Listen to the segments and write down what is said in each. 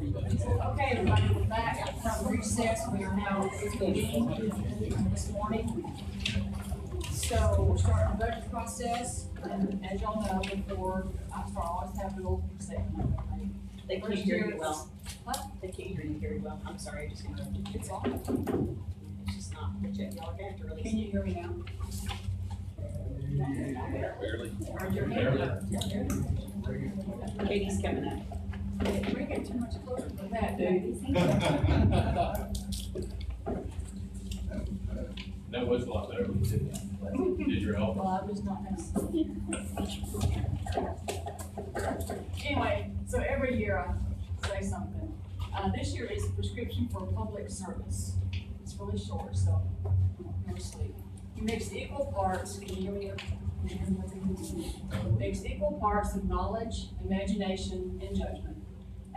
Okay, everybody, we're back from recess. We are now convening this morning. So we're starting the budget process, and as y'all know, before I start, I always have a little segment. They can't hear you well. What? They can't hear you very well. I'm sorry, I just interrupted you. It's on. It's just not legit. Y'all are gonna have to really. Can you hear me now? Barely. Raise your hand up. Katie's coming up. We get too much closer than that, dude. That was a lot better when you did that. Did your elbow? Well, I'm just not gonna. Anyway, so every year I say something. This year is prescription for public service. It's really short, so no sleep. You mix equal parts, can you hear me? Mix equal parts of knowledge, imagination, and judgment.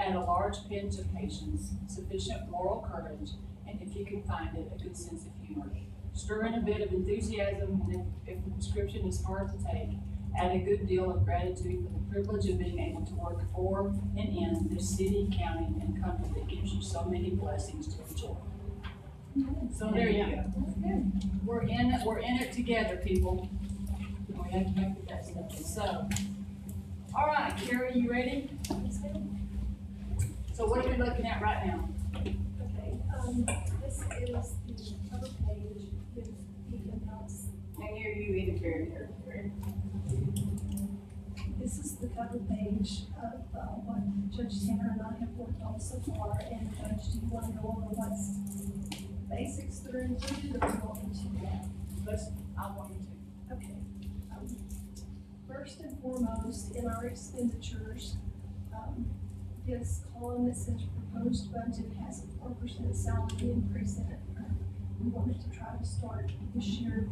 Add a large pinch of patience, sufficient moral courage, and if you can find it, a good sense of humor. Stir in a bit of enthusiasm, and if the prescription is hard to take, add a good deal of gratitude for the privilege of being able to work for and in this city, county, and country that gives you so many blessings to enjoy. So there you go. We're in it together, people. We have to make the best of it. So, all right, Carrie, you ready? So what are we looking at right now? Okay, this is the cover page with the amounts. And you either Carrie. This is the cover page of what Judge Tanner and I have worked on so far. And Judge, do you want to go over what's basics that are included, or do you want me to? I want you to. Okay. First and foremost, in our expenditures, this column that says proposed budget has a 4% salary increase in it. We wanted to try to start this year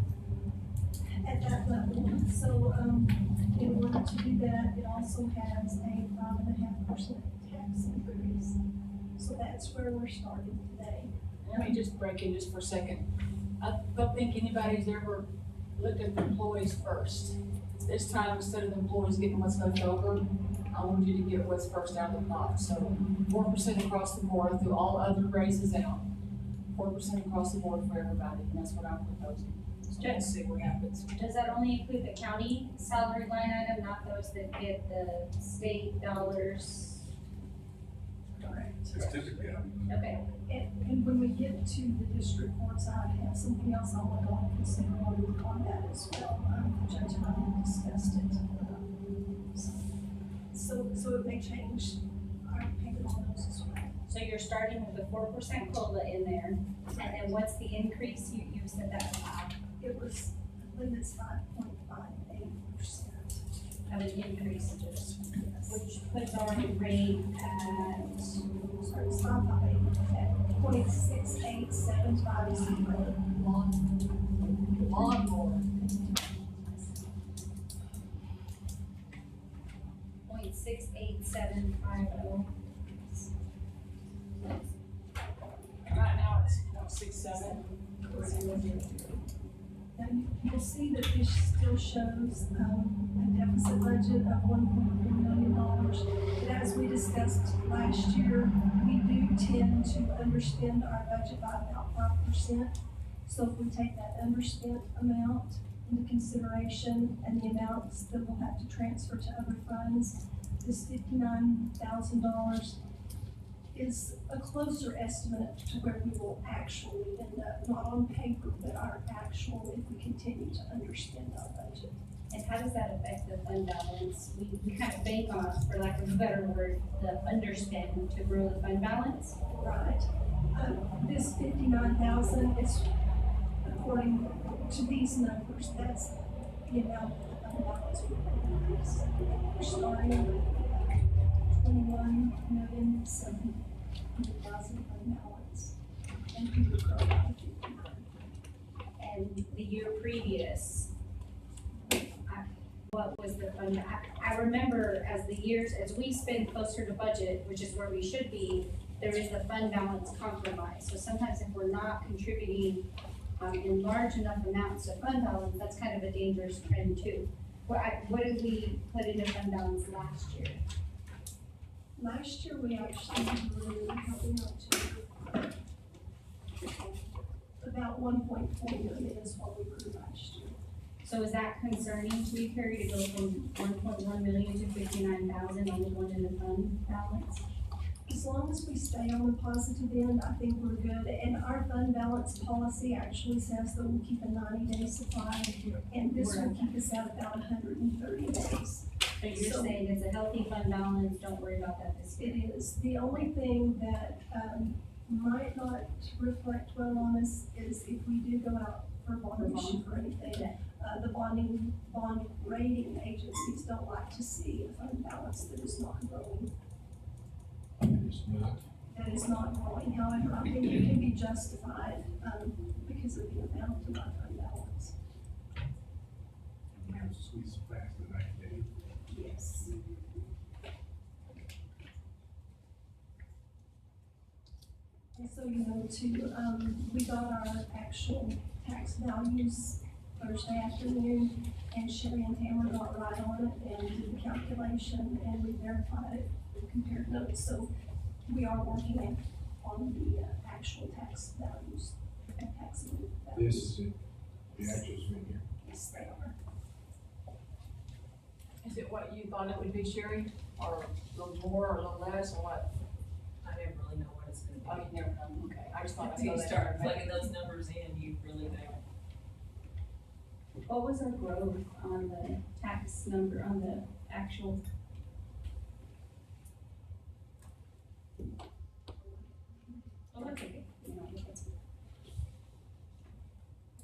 at that level. So, in order to do that, it also has a 5.5% tax increase. So that's where we're starting today. Let me just break in just for a second. I don't think anybody's ever looked at the employees first. This time, instead of the employees getting what's left over, I want you to get what's first out of the pot. So 4% across the board through all other raises out. 4% across the board for everybody, and that's what I'm proposing. So let's see what happens. Does that only include the county salary line item, not those that get the state dollars? Correct. It's typically, Okay, And when we get to the district courts, I have something else I want to consider on that as well. Judge and I have discussed it. So it may change our payment on those as well. so you're starting with a 4% COLA in there, and then what's the increase? You said that was high, It was, I believe it's 5.58%. of an increase, which puts our rate at, Sorry, it's 5.58, at 0.68750. Lawnmower. 0.68750. Right now, it's 0.67. And you'll see that this still shows a deficit budget of $1.4 million. But as we discussed last year, we do tend to underspend our budget by about 5%. So if we take that underspent amount into consideration and the amounts that we'll have to transfer to other funds, this $59,000 is a closer estimate to where we will actually end up, not on paper, but our actual if we continue to underspend our budget. And how does that affect the fund balance? We kind of bank on, for lack of a better word, the underspend to grow the fund balance. Right. This 59,000 is, according to these numbers, that's the amount of fund balance we're increase. We're starting with 21,700,000 fund balance, and we would grow by 59. And the year previous, what was the fund? I remember as we spend closer to budget, which is where we should be, there is the fund balance compromise. So sometimes if we're not contributing in large enough amounts of fund balance, that's kind of a dangerous trend too. What did we put into fund balance last year? Last year, we actually grew, help me out to, about 1.4 million is what we grew last year. So is that concerning to you, Carrie, to go from 1.1 million to 59,000 only going in the fund balance? As long as we stay on the positive end, I think we're good. And our fund balance policy actually says that we'll keep a 90-day supply, and this will keep us at about 130 days. So you're So- saying it's a healthy fund balance, don't worry about that this year? It is. The only thing that, might not reflect well on us is if we do go out for bond issue or anything. The bond rating agencies don't like to see a fund balance that is not growing. That is not growing. However, I think it can be justified, because of the amount of our fund balance. We have to squeeze it past the 90 days. Yes. And so, you know, we got our actual tax values Thursday afternoon, and Sherry and Tamara got right on it and did the calculation, and we verified it, we compared notes, so we are working on the actual tax values, taxable values. This is it, the actuals in here. Yes, they are. Is it what you thought it would be, Sherry, or a little more, or a little less, or what? I never really know what it's gonna Oh, be. you never know, okay, I just thought I Until you saw that. start plugging those numbers in, you really know. What was our growth on the tax number, on the actual? Oh, that's okay. You know, it's- I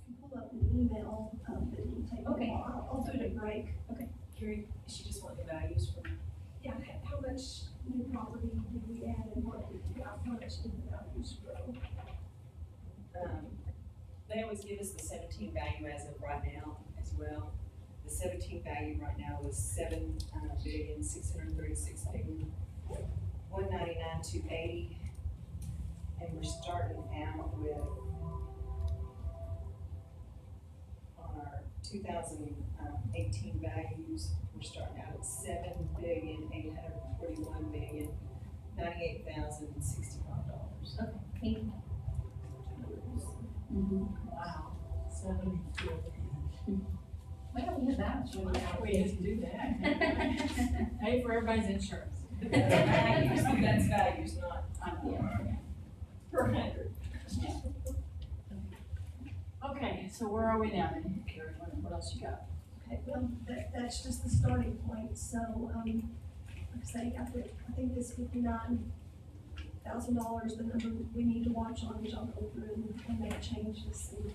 can pull up an email, but it'll take a Okay. while. I'll do it at break. Carrie, she just want the values from, Yeah, how much new property did we add and what did we got, how much did the values grow? They always give us the 17 value as of right now as well. The 17 value right now was 7,636,199,280. And we're starting out with, on our 2018 values, we're starting out at 7,841,098,065. Okay, thank you. Wow, 72. Well, we have that, should we just do that? Pay for everybody's insurance. That's values, not Yeah. per hundred. Okay, so where are we now then, Carrie, what else you got? Okay, well, that's just the starting point, so, like I say, I think this $59,000, the number we need to watch on, which I'll go through and make changes and.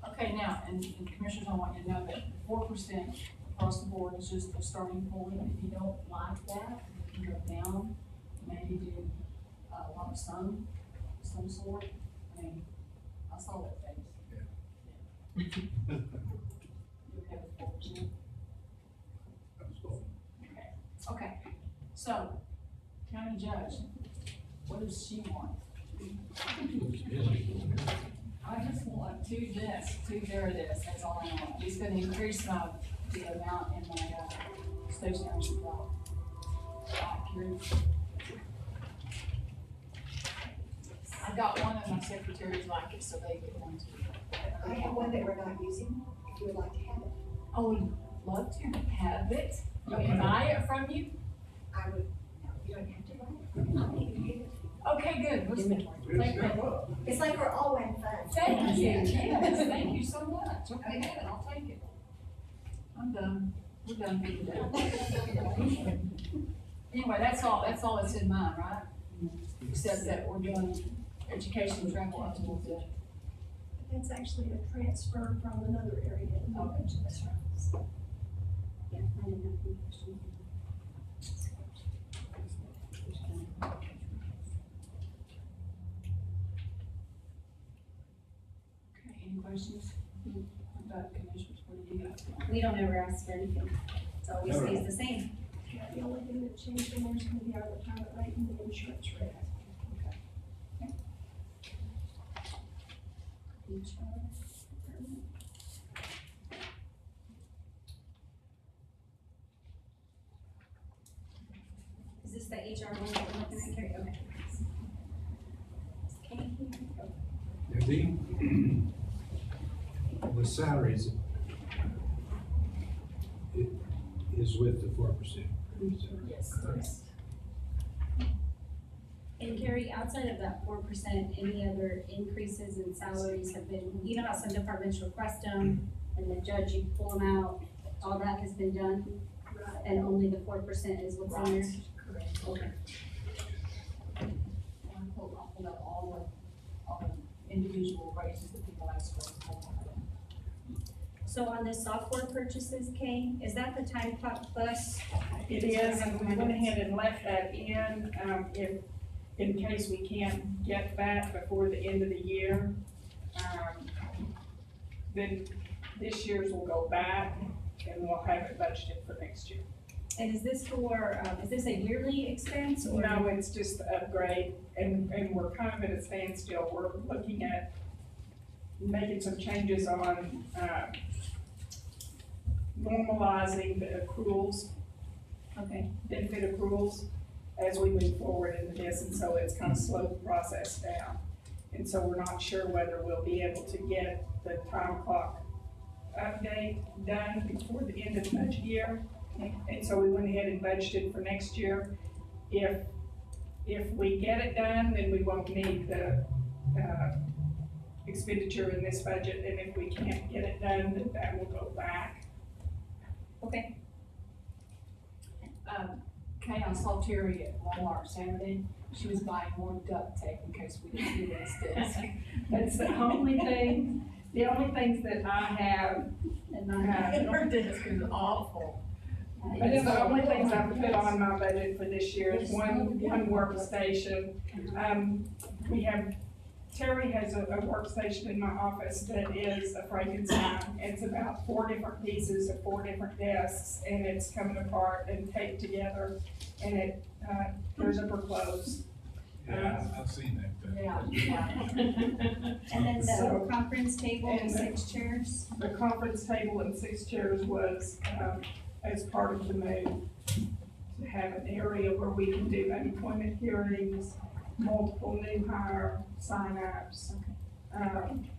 Okay, now, and Commissioners, I want you to know that 4% across the board is just a starting point. If you don't like that, you can go down, maybe do a lump sum, some sort. I mean, I saw that face. You okay with 4%? Okay, okay, so, county judge, what does she want? I just want two this, two there this, that's all I want. He's gonna increase the amount in my, stationery supply. I got one of my secretaries like it, so they get one too. I have one that we're not using, if you would like to have it. I would love to have it. You can buy it from you? I would, no, you don't have to buy it. I'll give you it. Okay, good. Thank you. It's like we're all in fun. Thank you, yes, thank you so much. Okay, good, I'll take it. I'm done, we're done for today. Anyway, that's all that's in mine, right? Except that we're doing education travel up to the. That's actually a transfer from another area. Okay, that's right. Yeah, I didn't have any questions. Okay, any questions? About commissioners, what do you got? We don't ever ask for anything, it always stays the same. Yeah, the only thing that changed in there is gonna be our retirement rate and the insurance rate. the HR one that we're looking at, Carrie, okay. The salaries, it is with the 4%. Yes, correct. And Carrie, outside of that 4%, any other increases in salaries have been, you know how some departments request them, and the judge, you pull them out, all that has been done? And only the 4% is what's in there? Correct. Okay. I'll pull out all the individual raises that people ask for. So on the software purchases, Kay, is that the time clock plus? It is, and we went ahead and left that in, in case we can't get that before the end of the year. Then this year's will go back, and we'll have it budgeted for next year. And is this for, is this a yearly expense or? No, it's just the upgrade, and we're kind of at a standstill. We're looking at making some changes on, normalizing the accruals, Okay, benefit accruals as we move forward into this, and so it's kind of slowed the process down. And so we're not sure whether we'll be able to get the time clock update done before the end of the budget year. And so we went ahead and budgeted for next year. If we get it done, then we won't need the, expenditure in this budget, and if we can't get it done, then that will go back. okay. Kay, I saw Terry at Walmart Saturday. She was buying more duct tape in case we didn't do this desk. That's the only thing, the only things that I have, And not, Her desk is awful. it's the only things I've put on my budget for this year is one workstation. We have, Terry has a workstation in my office that is a Frankenstein. It's about 4 different pieces of 4 different desks, and it's coming apart and taped together, and it, there's a closed. Yeah, I've seen that. Yeah. and then the So- conference table, and the- 6 chairs? The conference table and 6 chairs was, as part of the move, to have an area where we can do unemployment hearings, multiple new hire sign-ups. And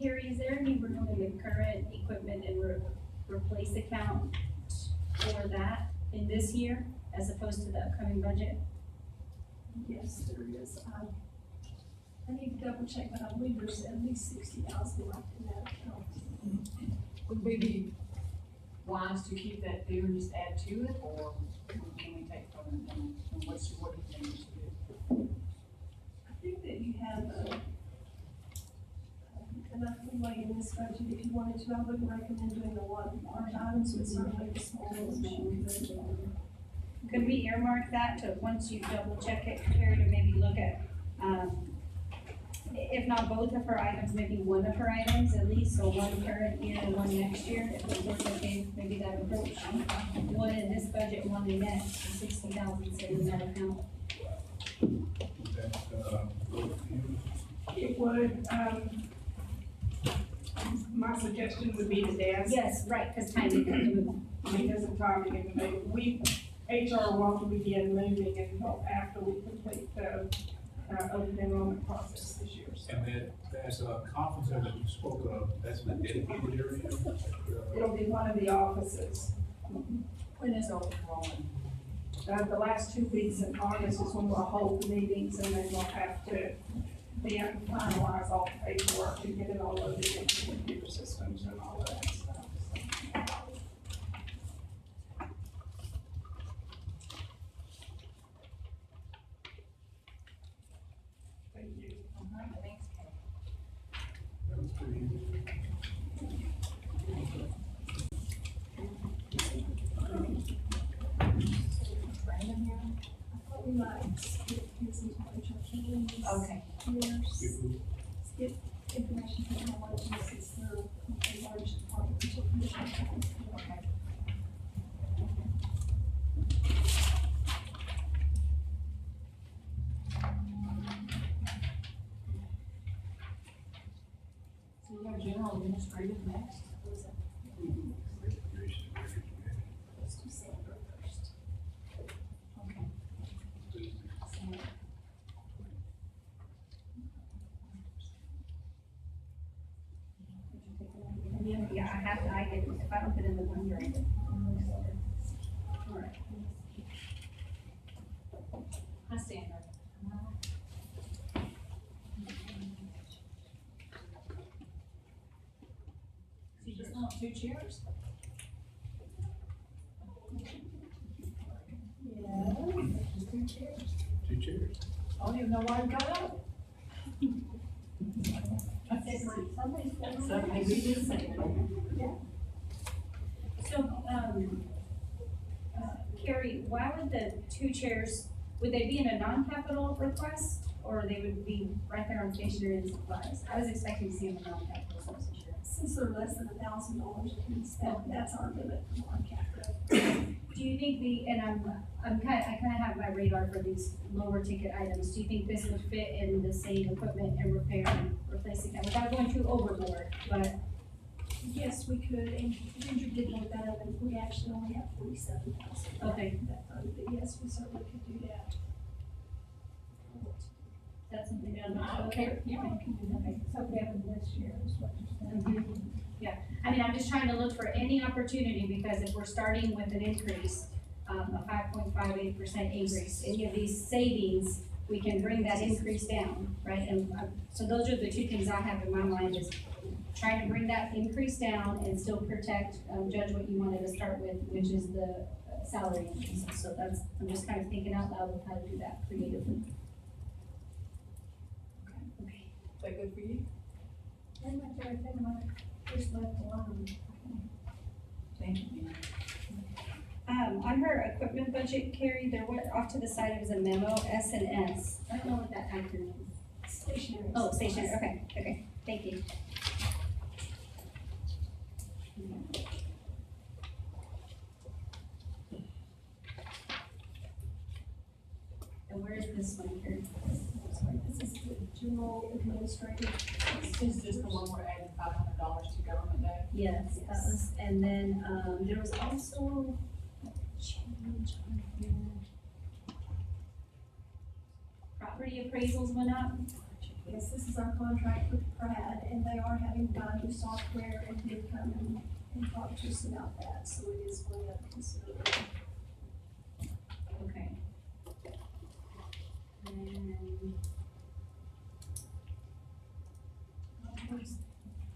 Carrie, is there any room in the current equipment and replace account for that in this year as opposed to the upcoming budget? Yes, there is. I need to double check, but I believe there's at least 60,000 left in that account. Would we be wise to keep that there and just add to it, or can we take from it, and what do you think we should do? I think that you have, enough leeway in this budget if you wanted to. I wouldn't recommend doing a lot of large items, but certainly the small ones you could. Could we earmark that to, once you double check it, Carrie, to maybe look at, if not both of her items, maybe one of her items at least, so one current year and one next year, if it was okay, maybe that approach. One in this budget, one in next, 60,000 sit in that account. It would, my suggestion would be the desk. Yes, right, because timing of the move. Because of timing in the move. HR won't begin moving until after we complete the, open enrollment process this year. So And that's a conference that you spoke of, that's in a dedicated area? it'll be one of the offices. When is open enrollment? The last 2 weeks in August is when we'll hold the meetings, and then we'll have to then finalize all the paperwork and get it all loaded into computer systems and all of that stuff. Thank you. Thanks, Kay. That was pretty easy. Brandon here? I thought we might skip his information. Okay. Here's, skip information technology, since they're a large department. Okay. So you have general administrative next? Let's do Sandra first. Okay. Yeah, I have to, I get, if I don't put in the number, I get. Alright. Hi, Sandra. You just want 2 chairs? Two chairs. I don't even know why you got up. So maybe just say it. So, Carrie, why would the 2 chairs, would they be in a non-capital request? Or they would be right there on stationery and supplies? I was expecting to see them in non-capital source insurance. Since they're less than $1,000 a piece, that's our limit on capital. Do you think and I kind of have my radar for these lower ticket items. Do you think this would fit in the same equipment and repair and replacing that without going too overboard? But Yes, we could, and Ginger did look that up, and we actually only have 47,000. Okay. That fund, but yes, we certainly could do that. that's something that okay. Yeah. Okay. So we have this year is what you're saying. Yeah, I mean, I'm just trying to look for any opportunity, because if we're starting with an increase, a 5.58% increase, any of these savings, we can bring that increase down, right? And so those are the 2 things I have in my mind, is trying to bring that increase down and still protect, Judge, what you wanted to start with, which is the salary increases. So that's, I'm just kind of thinking out loud of how to do that creatively. Okay. Is that good for you? And my favorite thing, my first left alone. Thank you. On her equipment budget, Carrie, there went off to the side, it was a memo, S&S. I don't know what that acronym is. Stationary. Oh, stationary, okay, thank you. And where is this one here? Sorry, this is the general administrative. This is just the one we're adding $500 to government day. Yes, that was, and then, there was also a change on here. Property appraisals went up. Yes, this is our contract with Pratt, and they are having to buy new software, and they come and talk to us about that, so it is going up considerably. Okay. And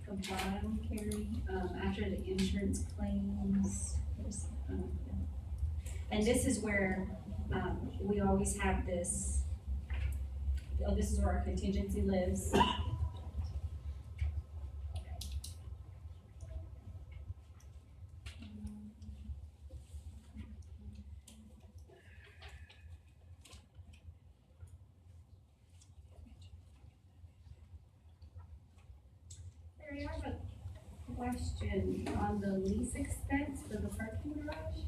the bottom, Carrie, after the insurance claims, there's, and this is where, we always have this, this is where our contingency lives. Larry, I have a question on the lease expense for the parking garage.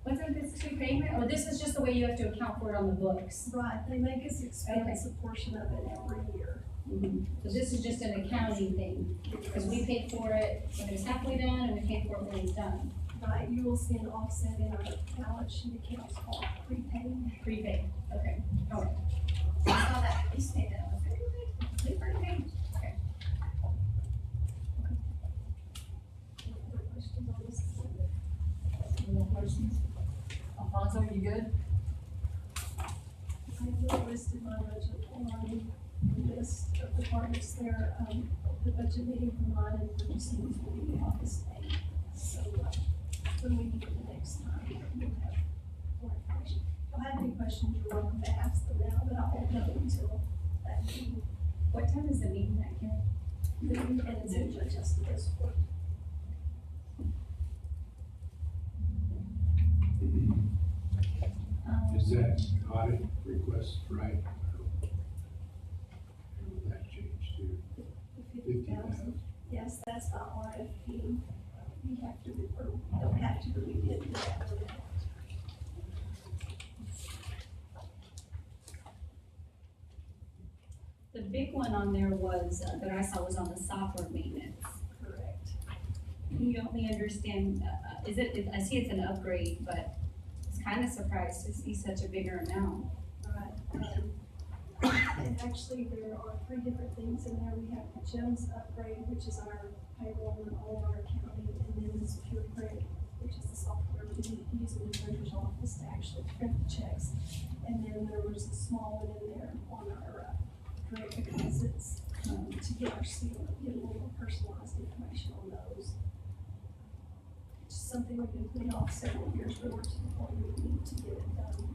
Wasn't this 2 payment, or this is just the way you have to account for it on the books? Right, they make us expense a portion of it every year. So this is just an accounting thing, because we paid for it when it's halfway done, and we paid for it when it's done, Right, you will see an offset in our balance sheet accounts called prepaid. prepaid, okay, alright. I saw that, you say that, I was like, we prepaid, okay. Other questions on this? Any more questions? Alfonso, you good? I have listed my budget on the list of departments there, the budget meeting for mine and purchasing will be August 8th. So, when we meet the next time, we'll have more information. If you have any questions, you're welcome to ask them now, but I won't know until that meeting. What time is the meeting that, Karen? And it's in Judge Esteban's court. Is that audit request right? How will that change to The 50,000. Yes, that's the RFP. We have to, or don't have to, but we did do that. The big one on there was, that I saw was on the software maintenance. Correct. Can you help me understand, I see it's an upgrade, but I was kind of surprised to see such a bigger amount. Right. And actually, there are 3 different things in there. We have the GEMS upgrade, which is our payroll and all of our accounting, and then the Secure Print, which is the software we use in the treasurer's office to actually print the checks. And then there was a small one in there on our direct deposits, to get our seal, get a little more personalized information on those. Just something we've been putting off several years, but we're to the point where we need to get it done.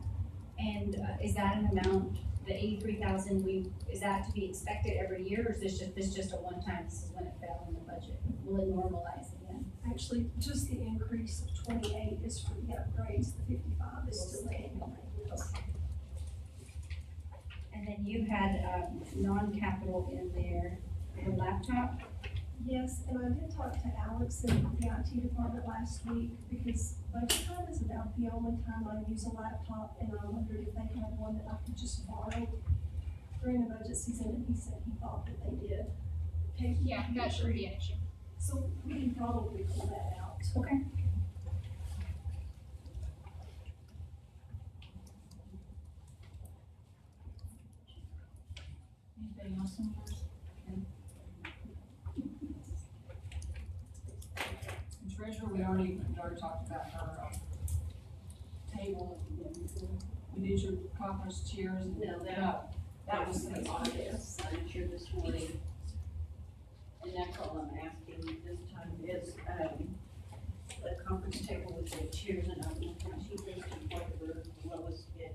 And is that an amount, the 83,000, is that to be expected every year, or is this just a one-time, this is when it fell in the budget? Will it normalize again? Actually, just the increase of 28 is for the upgrades, the 55 is still the annual maintenance. And then you had, non-capital in there, the laptop. Yes, and I did talk to Alex in the IT department last week, because budget time is about the only time I use a laptop, and I wondered if they had one that I could just borrow during the budget season, and he said he thought that they did. Okay. Yeah, that should be an issue. So we can probably pull that out. Okay. Anything else on yours? The treasurer, we already talked about her, table, we did your conference chairs. No, That was the this signature this morning. And that's all I'm asking this time is, the conference table with the chairs, and I'm looking, she thinks it's whatever the lowest bid.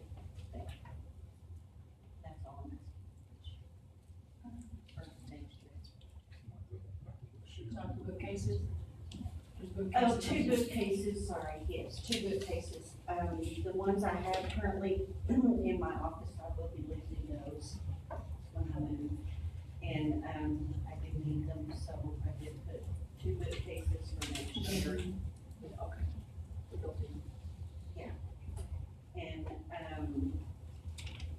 That's all I'm asking. For next year. Talk the bookcases. There's Oh, bookcases. 2 bookcases, sorry, yes, 2 bookcases. The ones I have currently in my office, I will be losing those when I move. And, I do need them, so I did put 2 bookcases for next year. Okay. The building. Yeah. And,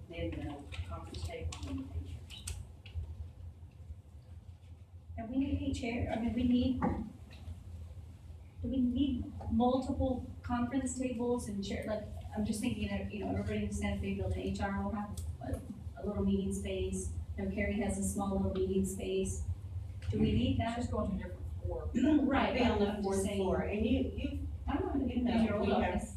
then the conference table and the pictures. And we need a chair, I mean, do we need multiple conference tables and chair, like, I'm just thinking of, everybody in Santa Fe building, HR will have a little meeting space. Carrie has a small little meeting space. Do we need that? She's going to a different floor. Right, Be on I'm the just 4th saying. floor, and you I'm not gonna You do know, your we old have- office.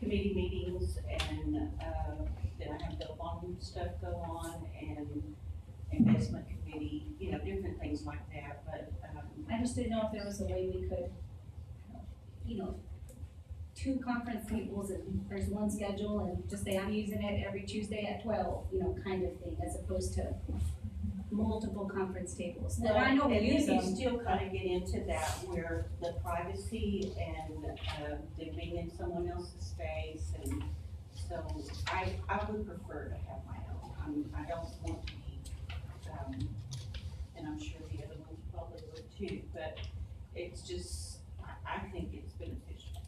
committee meetings, and, then I have the bond stuff go on, and investment committee, different things like that, but, I just didn't know if there was a way we could, 2 conference tables and there's one schedule and just say, I'm using it every Tuesday at 12, kind of thing, as opposed to multiple conference tables. That I know we and use then them. you still kind of get into that where the privacy and, them being in someone else's space, and so I would prefer to have my own. I don't want to be, and I'm sure the other ones probably would too, but it's just, I think it's beneficial.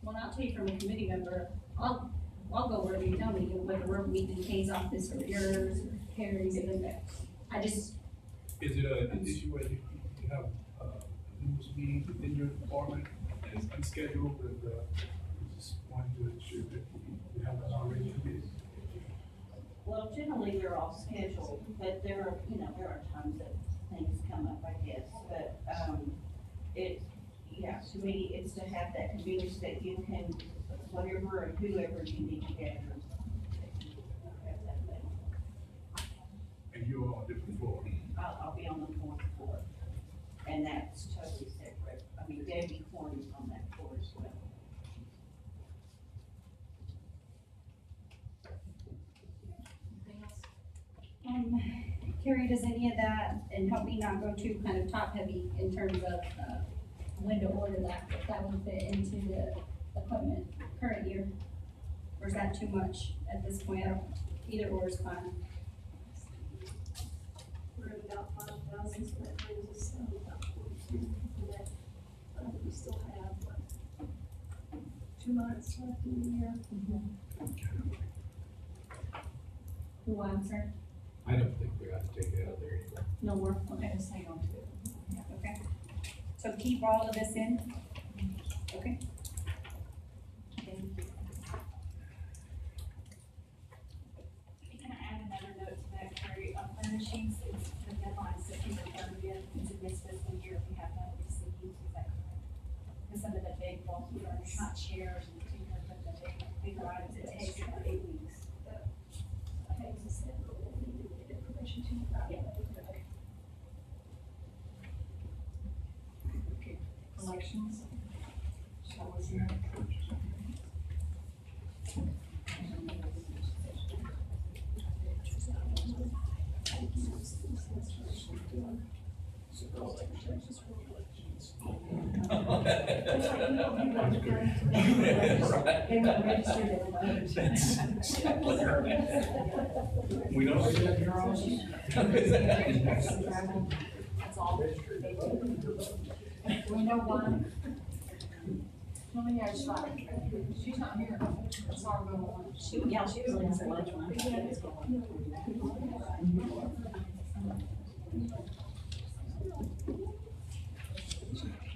Well, I'll tell you from a committee member, I'll go wherever you tell me, whether we're meeting in Kay's office or yours or Harry's, and then I just, Is it an issue where you have, numerous meetings within your department and it's unscheduled, and, you just want to ensure that you have that already committed? Well, generally, they're all scheduled, but there are times that things come up, I guess, but, to me, it's to have that convenience that you can, whatever or whoever you need to gather. Have that thing. And you're on a different floor? I'll be on the 4th floor, and that's totally separate. I mean, Debbie Corn is on that floor as well. Anything else? Carrie, does any of that, and help me not go too kind of top heavy in terms of, when to order that, if that would fit into the equipment current year? Or is that too much at this point? Either or is fine. We're at about 5,000, so that brings us down about 42. And that, we still have, 2 months left in the year. Who answered? I don't think we ought to take it out there anymore. No more? Okay, just hang on to it. Okay. So keep all of this in? Okay. Thank you. all, not chairs and particular, but the bigger items, it takes about 8 weeks. Okay, so send what we need to get information to you about it. Elections. So was there? They were registered as voters. We don't see that here That's all. Do we know why? Let me ask you, she's not here. Sorry, go on. She was in the lunch one.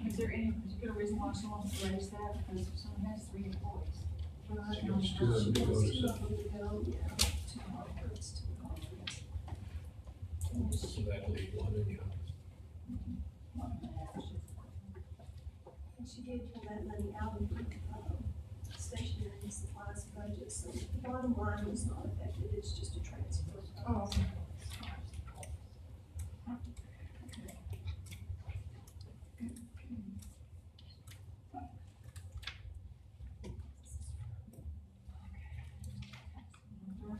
Is there any particular reason why she wants to raise that? Because someone has 3 employees. So that'll leave one income. And she did pull that money out of the, stationery and supplies budget, so the bottom line was not affected, it's just a transfer. Oh.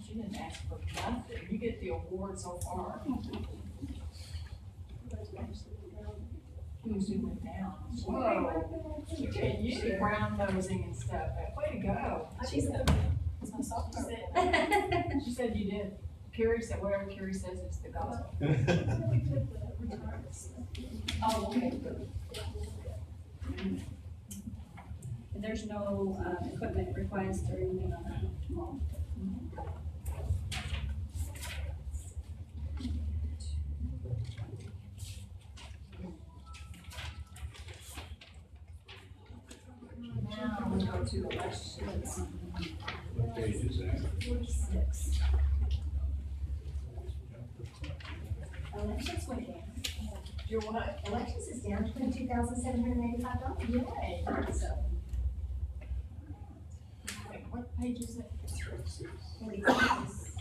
She didn't ask for nothing. You get the award so far. She went down. Whoa. Look at you, brown nosing and stuff. Way to go. She's It's my software. She said you did. Carrie said, whatever Carrie says, it's the gospel. Oh, okay. There's no, equipment request or anything on that? Now we go to elections. What page is that? 46. Elections went down. Your what? Elections is down $22,785. Yay. So. Wait, what page is it? 46.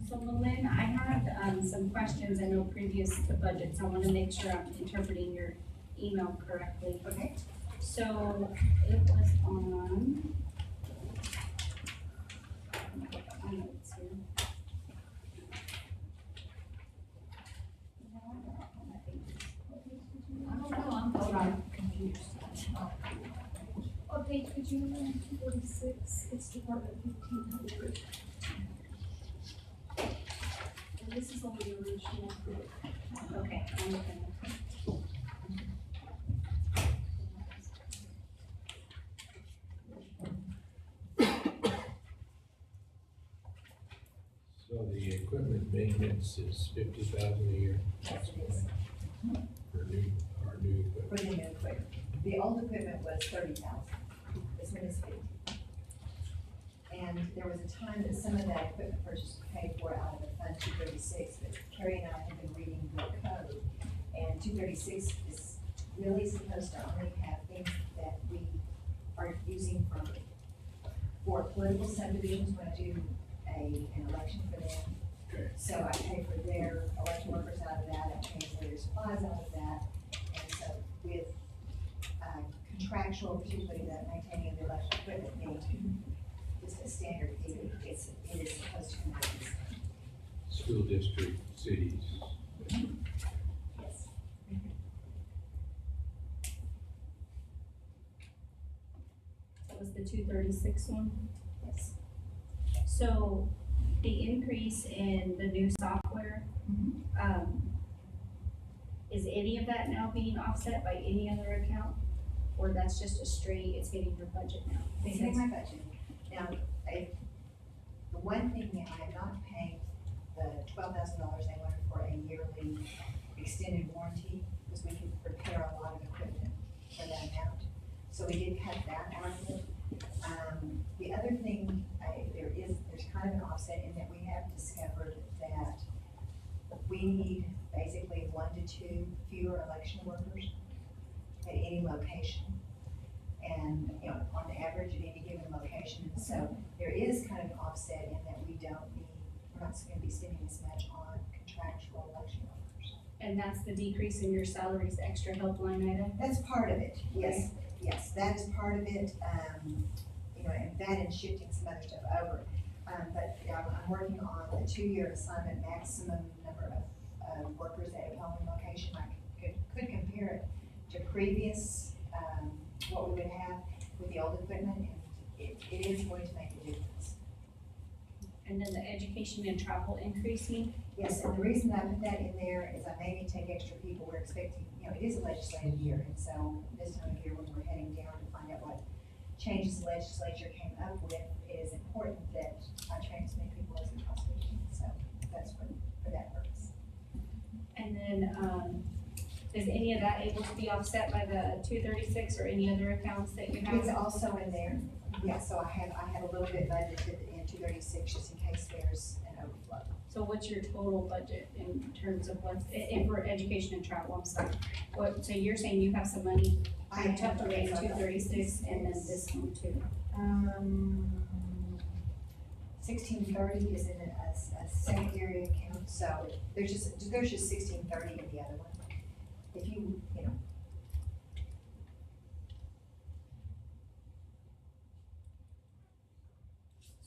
So Lynn, I have, some questions, I know previous to budgets, I wanna make sure I'm interpreting your email correctly. Okay. So, it was on. My notes here. I don't know, I'm confused. What page could you remember? 246, it's Department 1500. And this is on the original. Okay, I'm looking. So the equipment maintenance is 50,000 a year. Yes, it is. For our new equipment. For the new equipment. The old equipment was 30,000. This one is 50. And there was a time that some of that equipment purchase was paid for out of the Fund 236, but Carrie and I have been reading the code, and 236 is really supposed to only have things that we are using for political subdivisions when I do an election for them. Okay. So I pay for their election workers out of that, I pay for their supplies out of that, and so with contractual, particularly the maintaining of the election equipment being just a standard fee, it is supposed to come out of this. School district, cities. Yes. That was the 236 one? Yes. So, the increase in the new software, is any of that now being offset by any other account? Or that's just a straight, it's hitting your budget now? It's in my budget. Now, the one thing that I am not paying the $12,000 they wanted for a yearly extended warranty, because we could repair a lot of equipment for that amount. So we did cut that out of it. The other thing, there's kind of an offset in that we have discovered that we need a basically 1 to 2 fewer election workers at any location. And, you know, on average at any given location, and so there is kind of an offset in that we're not gonna be spending as much on contractual election workers. And that's the decrease in your salaries, extra help line item? That's part of it, yes, yes, that is part of it, you know, and that and shifting some other stuff over. But yeah, I'm working on the 2-year assignment, maximum number of workers at a polling location. I could compare it to previous, what we would have with the old equipment, and it is going to make a difference. And then the education and travel increasing? Yes, and the reason I put that in there is I may need to take extra people. We're expecting, you know, it is a legislative year, and so this time of year when we're heading down to find out what changes the legislature came up with, it is important that I train as many people as we possibly can. So that's for that purpose. And then, is any of that able to be offset by the 236 or any other accounts that you have? It's also in there. Yeah, so I have a little bit budgeted in 236 just in case there's an overflow. So what's your total budget in terms of what's, for education and travel, I'm sorry? So you're saying you have some money tucked away in 236 and then this one too? 1630 is in a secondary account, so there's just 1630 in the other one. If you know.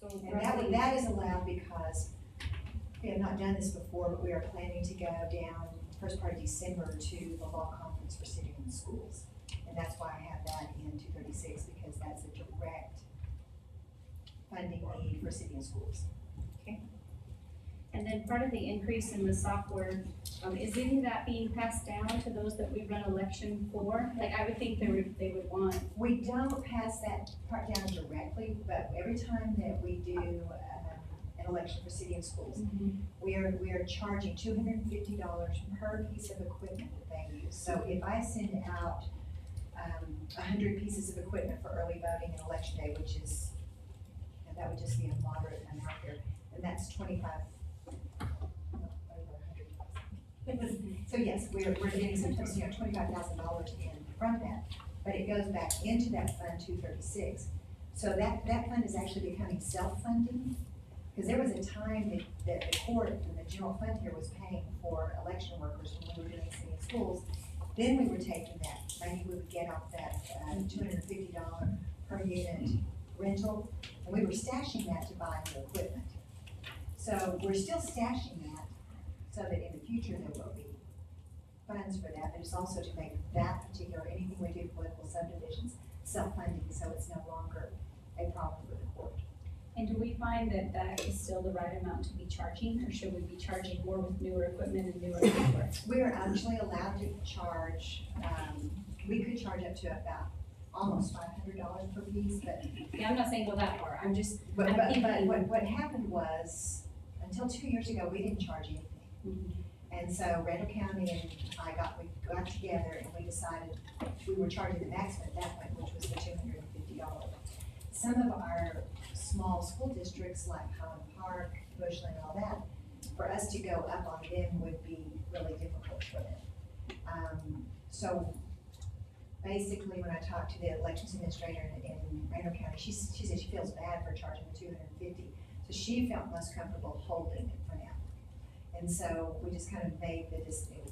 So And that is allowed because we have not done this before, but we are planning to go down first part of December to the law conference for city and schools. And that's why I have that in 236, because that's a direct funding need for city and schools. And then part of the increase in the software, is any of that being passed down to those that we run election for? Like, I would think they would want. We don't pass that part down directly, but every time that we do an election for city and schools, we are charging $250 per piece of equipment that they use. So if I send out 100 pieces of equipment for early voting and election day, which is, and that would just be a moderate amount there, and that's 25. So yes, we're getting sometimes, you know, $25,000 in from that, but it goes back into that fund 236. So that fund is actually becoming self-funding, because there was a time that the court and the general fund here was paying for election workers when we were doing city and schools. Then we were taking that money we would get off that $250 per unit rental, and we were stashing that to buy new equipment. So we're still stashing that, so that in the future there will be funds for that, but it's also to make that particular, anything we do political subdivisions, self-funding, so it's no longer a problem with the court. And do we find that that is still the right amount to be charging, or should we be charging more with newer equipment and newer software? We are actually allowed to charge, we could charge up to about almost $500 per piece, but. Yeah, I'm not saying go that far, I'm just, But I'm thinking. what happened was, until 2 years ago, we didn't charge anything. And so Randall County and we got together and we decided we were charging the maximum at that point, which was the $250. Some of our small school districts like Highland Park, Bushland, and all that, for us to go up on them would be really difficult for them. So basically, when I talked to the elections administrator in Randall County, she said she feels bad for charging the $250. So she felt most comfortable holding it for now. And so we just kind of made the decision.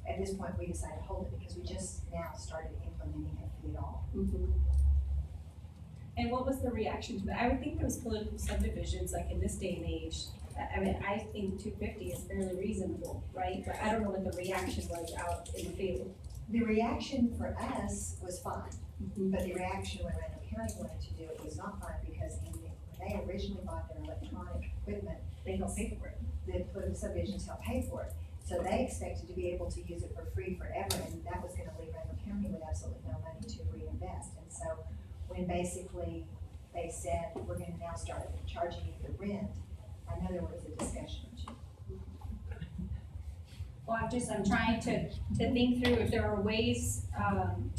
At this point, we decided to hold it because we just now started implementing it all. And what was the reaction to that? I would think those political subdivisions, like in this day and age, I mean, I think 250 is fairly reasonable, right? But I don't know what the reaction was out in the field. The reaction for us was fine, but the reaction when Randall County wanted to do it was not fine because when they originally bought their electronic equipment, They don't pay for it. the political subdivisions helped pay for it. So they expected to be able to use it for free forever, and that was gonna leave Randall County with absolutely no money to reinvest. And so when basically they said, we're gonna now start charging you the rent, I know there was a discussion or two. Well, I'm trying to think through if there are ways,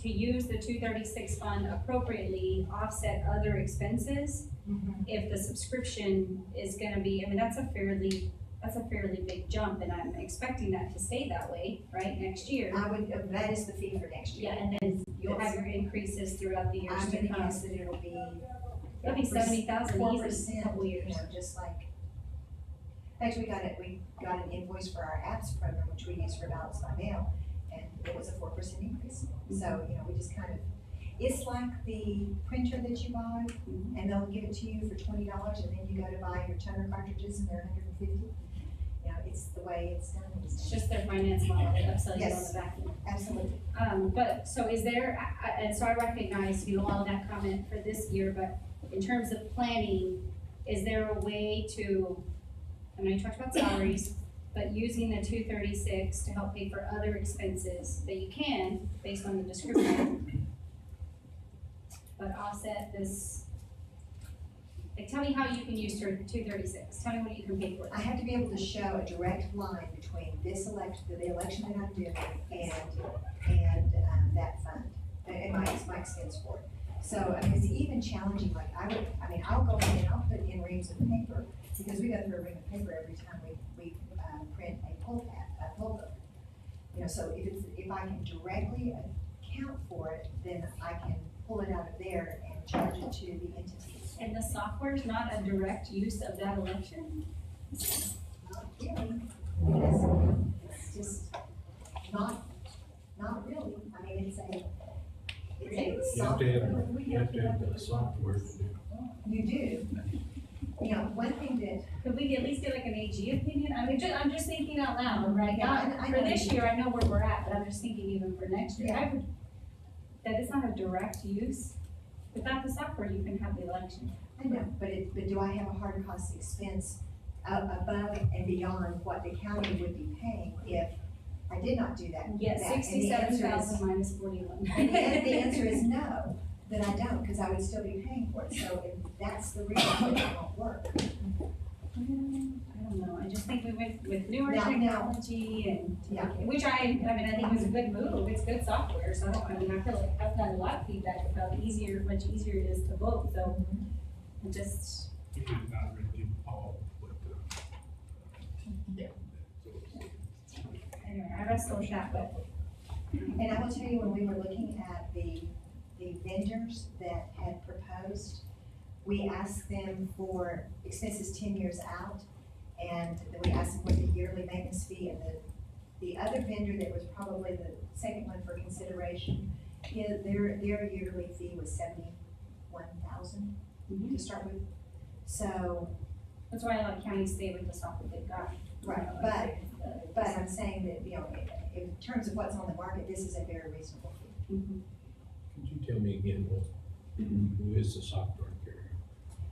to use the 236 fund appropriately, offset other expenses. If the subscription is gonna be, I mean, that's a That's a fairly big jump, and I'm expecting that to stay that way, right, next year. I would, that is the fee for next year. Yeah, and then you'll have your increases throughout the years I'm to gonna come. guess that it'll be. It'll be 70,000 easy, 4%, couple you years. know, just like, actually, we got an invoice for our apps program, which we use for balance by mail, and it was a 4% increase. So, you know, we just kind of, it's like the printer that you buy, and they'll give it to you for $20, and then you go to buy your toner cartridges, and they're $150. You know, it's the way it's done. It's just their finance model, they upsell you on Yes. the back end. Absolutely. But, so is there, and so I recognize, you know, all that comment for this year, but in terms of planning, is there a way to, I know you talked about salaries, but using the 236 to help pay for other expenses that you can, based on the description, but offset this, like, tell me how you can use 236, tell me what you can pay for. I have to be able to show a direct line between this election, the election that I'm doing, and that fund, and my expense for it. So, I mean, it's even challenging, like, I'll go in and I'll put in reams of paper, because we go through a ream of paper every time we print a poll book. You know, so if I can directly account for it, then I can pull it out of there and charge it to the entities. And the software is not a direct use of that election? Not really, because it's just not really, I mean, it's a software. You have to have the software to do. You do. You know, one thing that, Could we at least get like an AG opinion? I mean, I'm just thinking out loud, right? Yeah, Not I for know. this year, I know where we're at, but I'm just thinking even for next year, Yeah. I would, that is not a direct use. Without the software, you can have the election. I know, but do I have a hard cost expense above and beyond what the county would be paying if I did not do that? Yes, that? And the answer is- 67,000 minus 41. And the answer is no, that I don't, because I would still be paying for it, so if that's the reason why it won't work. I don't know, I just think we went with newer Now- technology and, Yeah. which I think was a good move, it's good software, so I feel like I've gotten a lot of feedback about much easier it is to vote, so I just, We did not really all, but, anyway, I wrestle with that, but And I will tell you, when we were looking at the vendors that had proposed, we asked them for expenses 10 years out, and then we asked them what the yearly maintenance fee, and the other vendor that was probably the second one for consideration, their yearly fee was $71,000 to start with. So, that's why a lot of counties stay with the software they've got. right, but I'm saying that, you know, in terms of what's on the market, this is a very reasonable fee. Mhm. Could you tell me again, who is the software carrier?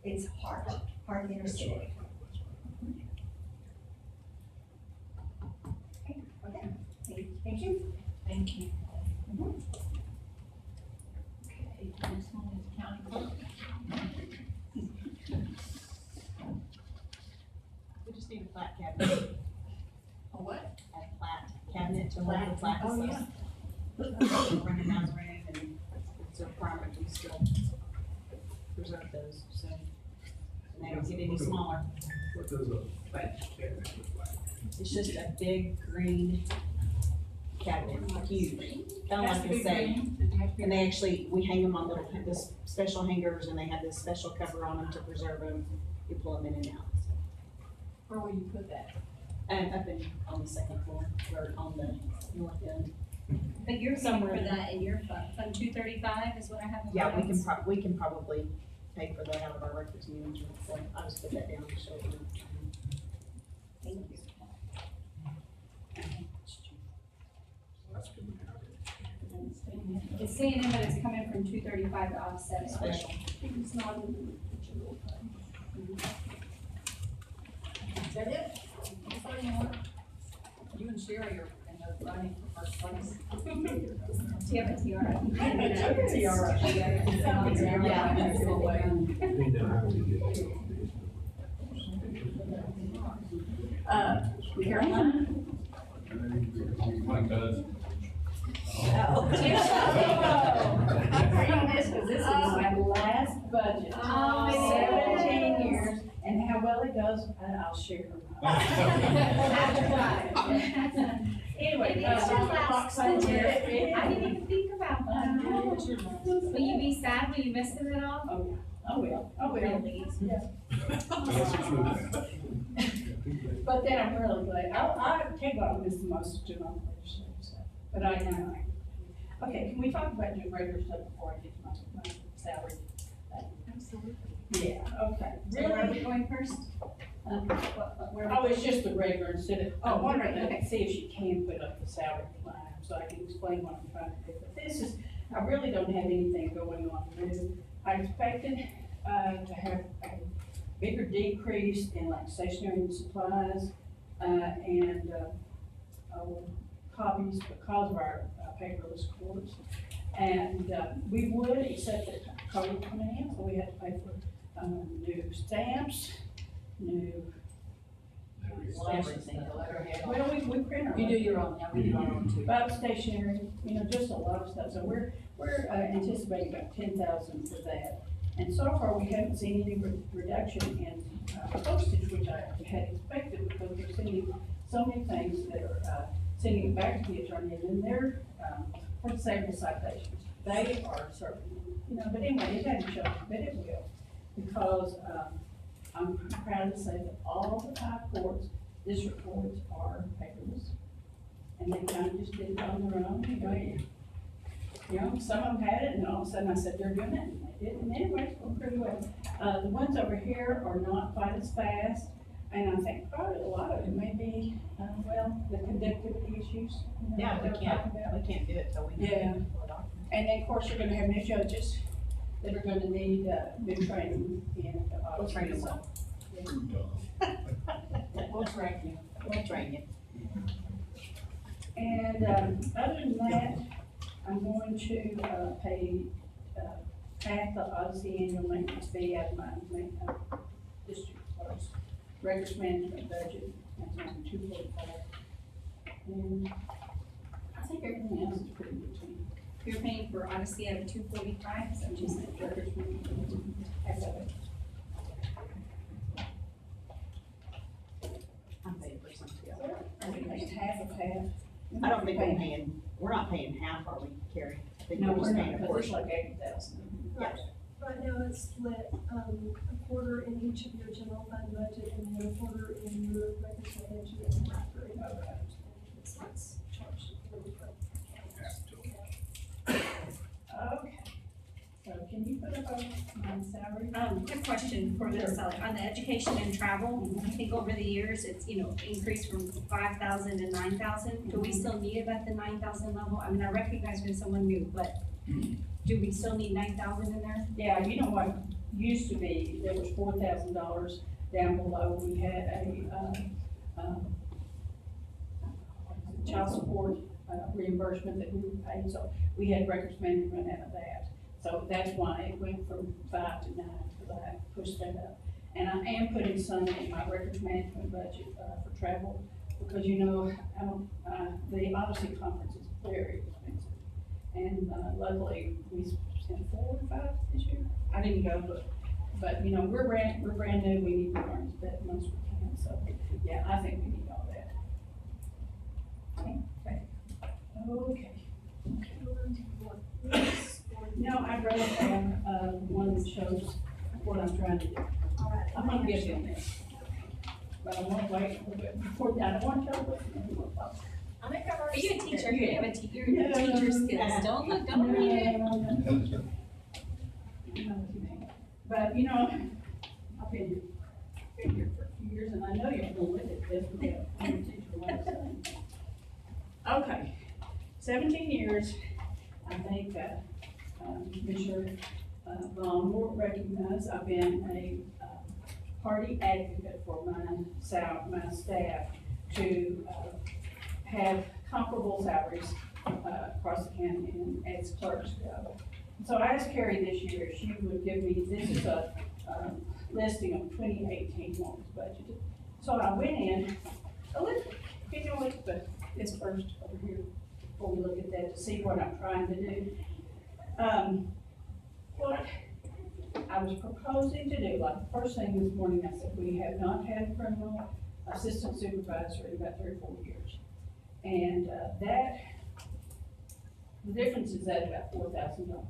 It's Hart That's Intercity. what I thought. Okay, thank you. Thank you. Okay, next one is county clerk. We just need a flat cabinet, A what? a flat cabinet to hold the flat Oh, stuff. Recognize room, and it's a requirement, we still preserve those, so. And they don't get any smaller. what does a flat cabinet look like? It's just a big green cabinet, huge, kind of like a set. And they actually, we hang them on little, this special hangers, and they have this special cover on them to preserve them. You pull them in and out. Where will you put that? And up in, on the second floor, or on the north end. But you're paying Somewhere. for that in your fund 235 is what I have in my Yeah, we notes. can probably pay for that out of our records management, so I'll just put that down to show you. Thank you. That's coming out. It's saying in, but it's coming from 235 to offset it. Special. It's not in the general fund. Is that it? Anybody want? You and Sherry are in the running for first place. Do you have a tiara? Tiara. We know how to get it. Caroline? Mine does. This is my last budget. Oh, 17 years, and How well it goes, I'll share. Anyway, It is your last Fox school Hunter, year. it I is. didn't even think about that. Will you be sad when you miss them at all? Oh, yeah, I will, I will. Really? That's the truth. But then I'm really glad, I can't go and miss the most of my legislative stuff, but I know. Okay, can we talk about your regular stuff before I get to my salary? Absolutely. Yeah, okay. So where are we going first? Where are Oh, we? it's just the regular instead of, Oh, I'm wondering, okay. see if she can put up the salary line, so I can explain what I'm trying to do. But this is, I really don't have anything going on new. I expected, to have a bigger decrease in like stationery and supplies, and, copies because of our paperless courts. And, we would, except that COVID coming in, so we had to pay for, new stamps, new. Everything, the letterhead. Well, we print our. You do your own, yeah, we do our own too. About stationery, you know, just a lot of stuff, so we're anticipating about 10,000 for that. And so far, we haven't seen any reduction in postage, which I had expected, because we're sending so many things that are, sending it back to the attorney, and then they're, for the same citations. They are certainly, you know, but anyway, it hasn't shown, but it will, because, I'm proud to say that all the 5 courts, district courts are paperless. And they kind of just did it on their own, you know, some of them had it, and all of a sudden I said, they're doing it, and they did, and anyway, it's going pretty well. The ones over here are not quite as fast, and I think probably a lot of it may be, well, the conductivity issues. You know, Yeah, that we they're can't, talking about. we can't do it till we. Yeah. And then, of course, you're gonna have new judges that are gonna need, new training in. We'll train them well. We'll track you. We'll train you. And, other than that, I'm going to, pay, half the Odyssey annual maintenance fee out of my, district clerk's records management budget, that's on 245. And I think everything else is pretty good to me. You're paying for Odyssey out of 245, is that what you said? Records management, half of it. I'm paying for something else. I think it's half of half. I don't think we're paying, we're not paying half, are we, Carrie? I think No, we're we're just not, paying a because it's portion. like 80,000. Yeah. Right now, it's split, a quarter in each of your general fund budget and then a quarter in your records management and operating budget. So it's charged for the Okay. So can you put up my salary? Quick question for the salary, on the education and travel, I think over the years, it's, you know, increased from 5,000 to 9,000. Do we still need it at the 9,000 level? I mean, I recognize when someone new, but do we still need 9,000 in there? Yeah, you know what used to be, there was $4,000 down below, we had a, child support reimbursement that we were paid, so we had records management out of that. So that's why it went from 5 to 9, because I pushed that up. And I am putting some in my records management budget, for travel, because you know, the Odyssey conference is very expensive. And, luckily, we spent 4 or 5 this year. I didn't go, but, you know, we're brand new, we need to learn as best most we can, so, yeah, I think we need all that. Okay. No, I'd rather have, one that shows what I'm trying to do. All right. I'm gonna give him this. But I wanna wait a little bit before, I don't wanna tell what. Are you a teacher? Yeah. You have a teacher skills, don't look, don't read it. But, you know, I've been here for a few years, and I know you're gonna live it, definitely, I'm a teacher, what I'm saying. Okay, 17 years, I think, Commissioner, Vaughn will recognize, I've been a, party advocate for my staff to, have comparable salaries, across the county and as clerks go. So I asked Carrie this year if she would give me, this is a, listing of 2018 what was budgeted. So I went in, can you look at this first over here, before we look at that, to see what I'm trying to do. What I was proposing to do, like, the first thing this morning, I said, we have not had a criminal assistant supervisor in about 3 or 4 years. And, the difference is at about $4,000.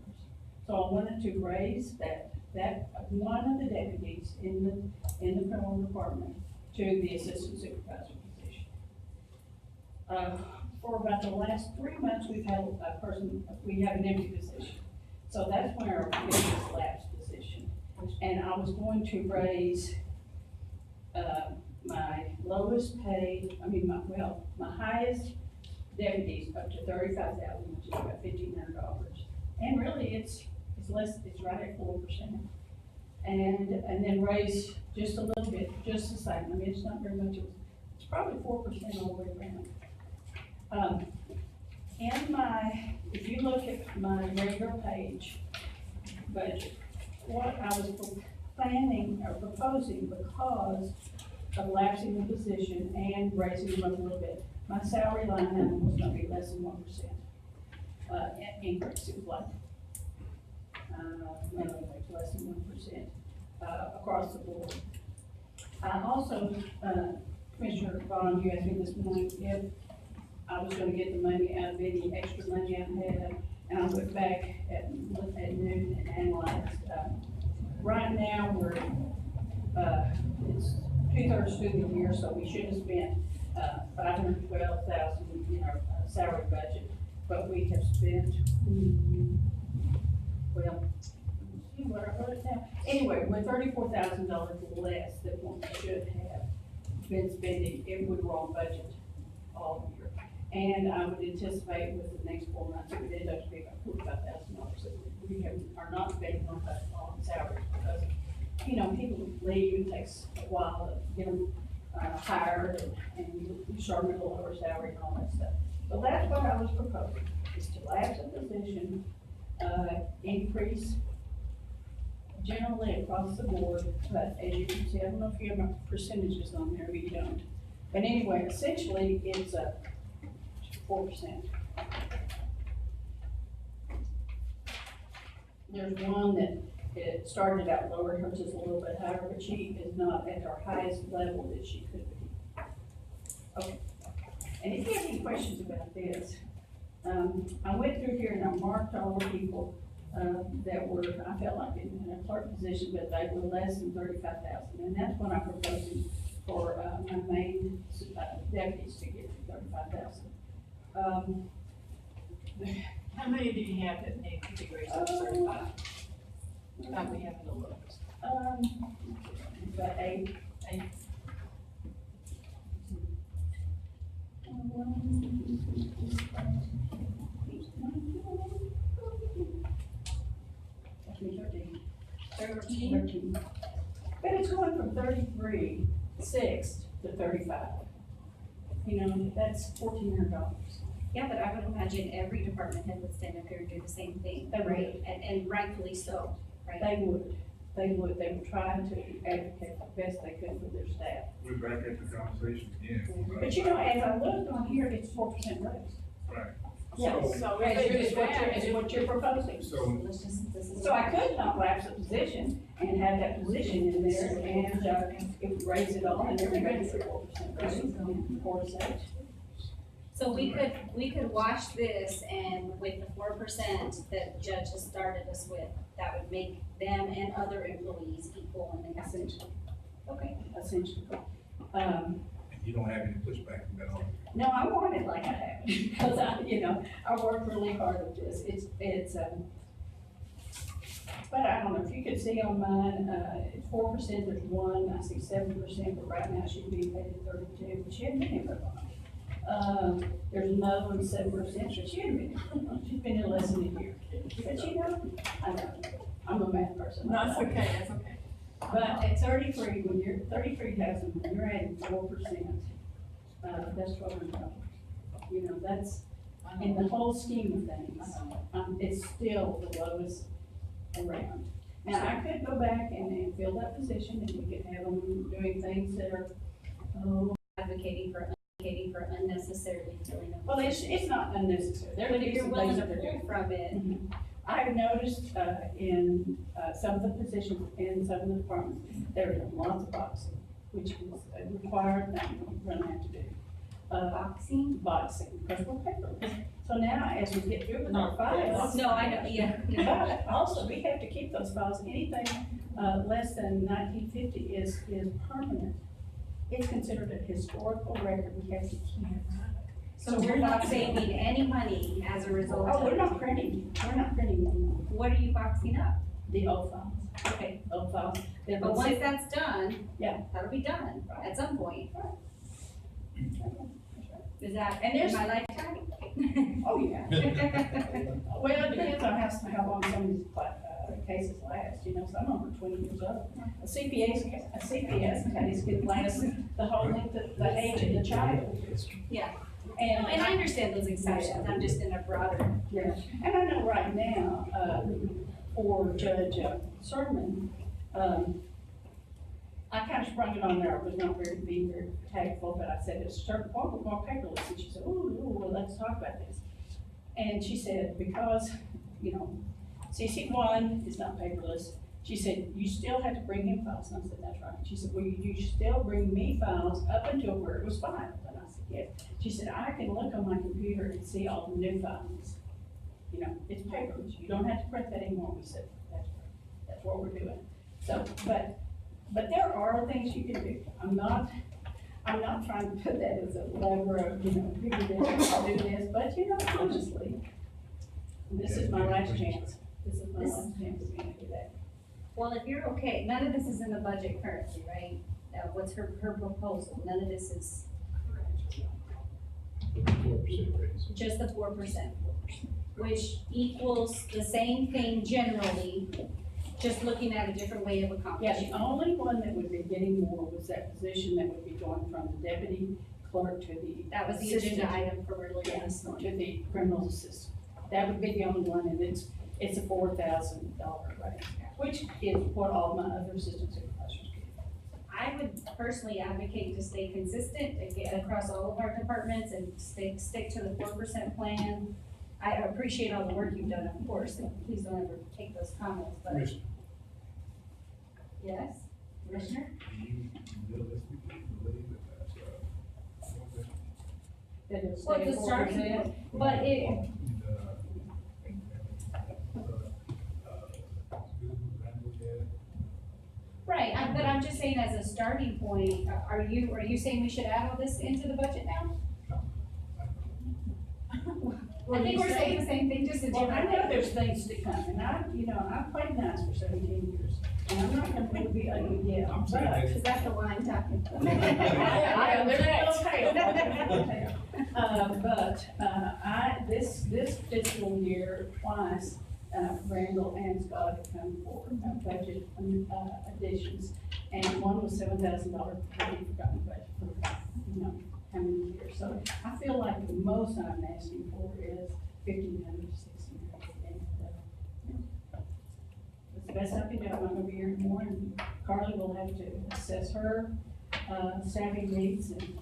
So I wanted to raise that one of the deputies in the criminal department to the assistant supervisor position. For about the last 3 months, we have an empty position. So that's where we get this lapsed position. And I was going to raise, my lowest paid, my highest deputies up to $35,000, which is about $1,500. And really, it's less, it's right at 4%. And then raise just a little bit, just the same. I mean, it's not very much, it's probably 4% all the way around. If you look at my regular page budget, what I was planning or proposing because of lapsing the position and raising them up a little bit, my salary line item was gonna be less than 1%. Increase, it was like, less than 1%, across the board. I also, Commissioner Vaughn, you asked me this morning if I was gonna get the money out of any extra money I had, and I went back at noon and analyzed. Right now, it's 2/3 through the year, so we should have spent, $512,000 in our salary budget, but we have spent, where I wrote it down. Anyway, we're $34,000 less than what we should have been spending if we were on budget all year. And I would anticipate with the next 4 months, it would end up to be about $45,000 that we are not spending on salaries because, people leave, it takes a while to get them hired and you start with a lower salary and all that stuff. So that's what I was proposing, is to lapse a position, increase generally across the board, but as you can see, I don't know if you have my percentages on there, or you don't. But anyway, essentially, it's 4%. There's one that it started out lower, hers is a little bit higher, but she is not at her highest level that she could be. Okay, and if you have any questions about this, I went through here and I marked all the people that were, I felt like in a clerk position, but they were less than 35,000, and that's what I'm proposing for my main deputies to get to 35,000. How many do you have that need to be raised up to 35? About we have the lowest. About 8. Thirteen. But it's going from 33,600 to 35. That's $1,400. Yeah, but I would imagine every department head would stand up here and do the same thing, They would. right? And rightfully so, right? They would try to advocate the best they could for their staff. We're back at the conversation again. But as I looked on here, it's 4% raise. Right. Yes, So as if is it's what you're proposing. So, So I could not lapse a position and have that position in there and, it would raise it all and everybody's at 4% raise, and 4 to 6. So we could wash this and with the 4% that Judge has started us with, that would make them and other employees equal in the essentially. Okay. Essentially. you don't have any pushback from that on? No, I want it like I have, because I worked really hard at this. But I don't know, if you could see on mine, it's 4%, there's one, I see 7%, but right now she'd be paid at 32, but she hadn't been here very long. There's another one, 7%, but she hadn't been here, she's been here less than a year. But I know, I'm a math person. No, it's okay, that's okay. But at 33, when you're 33,000, when you're adding 4%, that's $1,200. That's, in the whole scheme of things, it's still the lowest around. Now, I could go back and fill that position, and we could have them doing things that are, Advocating for unnecessarily filling up. well, it's not unnecessary. They're But if you're willing to things that they're pull doing. from it, I've noticed, in, some of the positions in some of the departments, there is lots of boxing, which is a required thing we're gonna have to do. Boxing? Boxing, because we're paperless. So now, as we get through with our files. No, I know, yeah. But also, we have to keep those files, anything, less than 1950 is permanent. It's considered a historical record, we have to keep it. So we're not saving any money as a result Oh, we're of, not printing anymore, what are you boxing up? the old files, Okay, old files. They've but been once sitting- that's done, Yeah. that'll be done at some point. Is that And in there's- my lifetime? Oh, yeah. Well, it depends on how long some of these cases last, you know, some of them are 20 years old. A CPS case could last the whole length of the age of the child. Yeah. And, And I understand those exceptions, I'm just in a broader. yeah, and I know right now, for Judge Sermon, I kind of sprung it on there, I was not being very tactful, but I said, at a certain point, we're more paperless, and she said, ooh, well, let's talk about this. And she said, because, you know, CC1 is not paperless, she said, you still have to bring in files, and I said, that's right. She said, well, you still bring me files up until where it was filed, and I said, yes. She said, I can look on my computer and see all the new files. You know, it's paperless, you don't have to print that anymore, we said, that's what we're doing. So, but there are things you can do. I'm not trying to put that as a lever of, you know, do this, but you know, honestly, this is my last chance. This is my last chance to do that. Well, if you're okay, none of this is in the budget currently, right? What's her proposal? None of this is, With the 4% raise. just the 4%, which equals the same thing generally, just looking at a different way of Yeah, accomplishing. the only one that would be getting more was that position that would be going from the deputy clerk to the. That was the assistant. agenda item for earlier Yes, this to morning. the criminal assistant. That would be the only one, and it's a $4,000 raise, which is what all my other assistant supervisors get. I would personally advocate to stay consistent again across all of our departments and stick to the 4% plan. I appreciate all the work you've done, of course, and please don't ever take those comments, but. Commissioner, Yes, Commissioner? do you realistically believe that that's, That it'll Well, stay it's a at starting 4%. point, but it, right, but I'm just saying as a starting point, are you saying we should add all this into the budget now? I think we're saying the same thing, just a Well, I different know way. there's things to come, and I've played nice for 17 years, and I'm not gonna be ugly yet, I'm but. saying Is that the line talking? Yeah, there's a little tail. This fiscal year, twice, Randall and Scott have come for budget additions, and one was $7,000 for the forgotten budget for, you know, how many years. So I feel like the most I'm asking for is 1,500 to 1,600. And, it's the best I can do. I'm not gonna be here anymore, and Carly will have to assess her staffing needs and.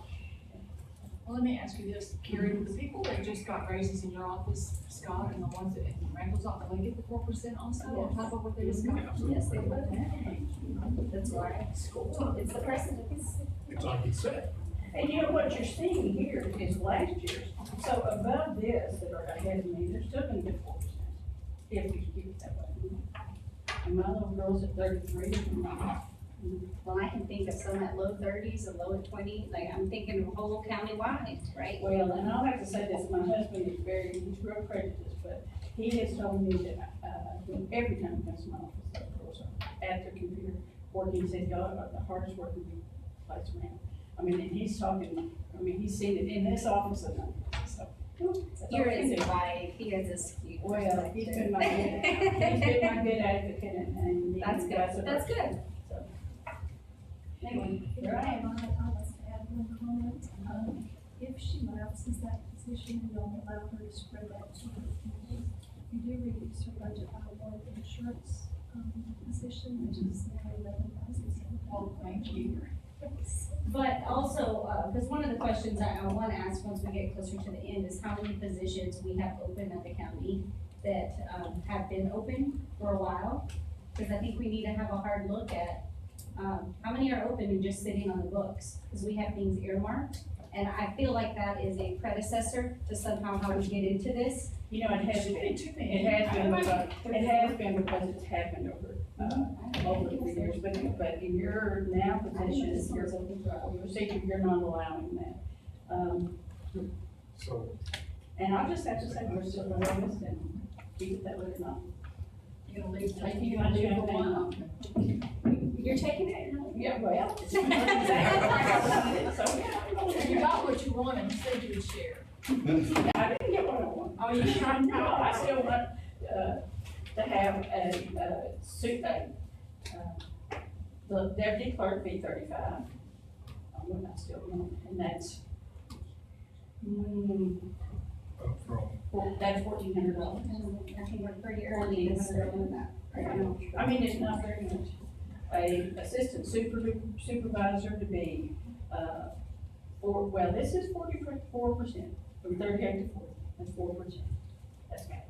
Well, let me ask you this, Carrie, the people that just got raises in your office, Scott, and the ones that in Randall's office, they get the 4% also on top of what they just got? Yes, they would. That's why it's the precedence. it's like you said. And you know what you're seeing here is last year's, so above this that are ahead of me, they're still gonna get 4%, if we keep it that way. And my little girl's at 33. Well, I can think of some at low 30s, a low at 20, like I'm thinking whole county-wide, right? Well, and I'll have to say this, my husband is he's real prejudiced, but he has told me that, every time he comes to my office, of course, at the computer, working, he said, y'all are the hardest working place around. I mean, and he's talking, he's seen it in this office and so. that's all You're I can his do. wife, he has this cute. Well, he's been my good advocate and. That's good, that's good. So. Anyway, here I am. I'll just add one comment. If she lapses that position, we don't allow her to spread that to her employees. You do reduce her budget by one insurance, position, which is now 11,000. Well, thank you. But also, because one of the questions I want to ask once we get closer to the end is how many positions we have open at the county. that, have been open for a while. Cause I think we need to have a hard look at, how many are open and just sitting on the books? Cause we have things earmarked, and I feel like that is a predecessor to somehow how we get into this. You know, it has been because it's happened over the years, but in your now position, your secret, you're not allowing that. So, And I'll just have to say, we're still on this and keep it that way or not. You're gonna leave, Taking taking my my champagne. You're taking it? Yeah, well. You got what you wanted, you said you would share. I didn't get what I want. Oh, you sure? No, I still want, to have the deputy clerk be 35. What I still want, and that's, that's $1,400. I think we're pretty early in this. I mean, it's not very much. A assistant supervisor to be, this is 44%, from 38 to 40, that's 4%. That's bad.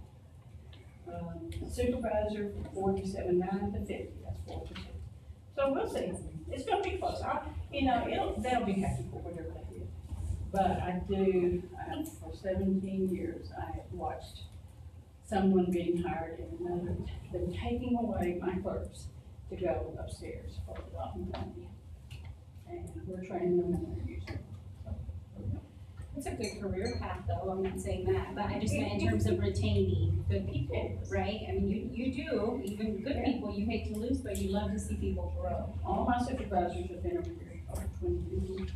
Supervisor, 47.9 to 50, that's 4%. So we'll see, it's gonna be close, they'll be happy for whatever they get. But for 17 years, I have watched someone being hired and another, them taking away my clerks to go upstairs for the Lawton County. And we're training them in their use. It's a good career path though, I'm not saying that, but I just meant in terms of retaining good people, right? I mean, you do, even good people, you hate to lose, but you love to see people grow. All my supervisors have been over here over 20 years.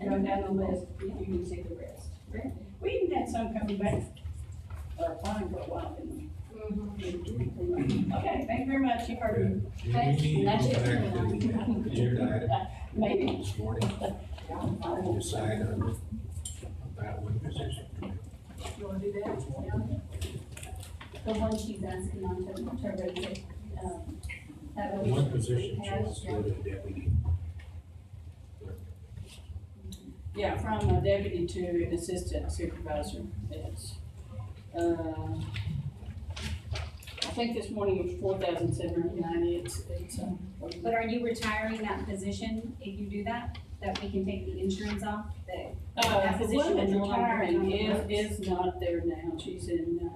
Go down the list, you can see the rest. We even had some coming back, or applying for a while, didn't we? Okay, thank you very much, you heard me. Do we need to That's go it. back to the agenda item Maybe. this morning? Decide on about one position. You wanna do that? The one she's asking on to raise it, that would be. One position shows go to deputy. Yeah, from a deputy to an assistant supervisor, it's, I think this morning it was 4,790, it's. But are you retiring that position if you do that? That we can take the insurance off, that The position one that's is no longer retiring on the books? is not there now, she's in,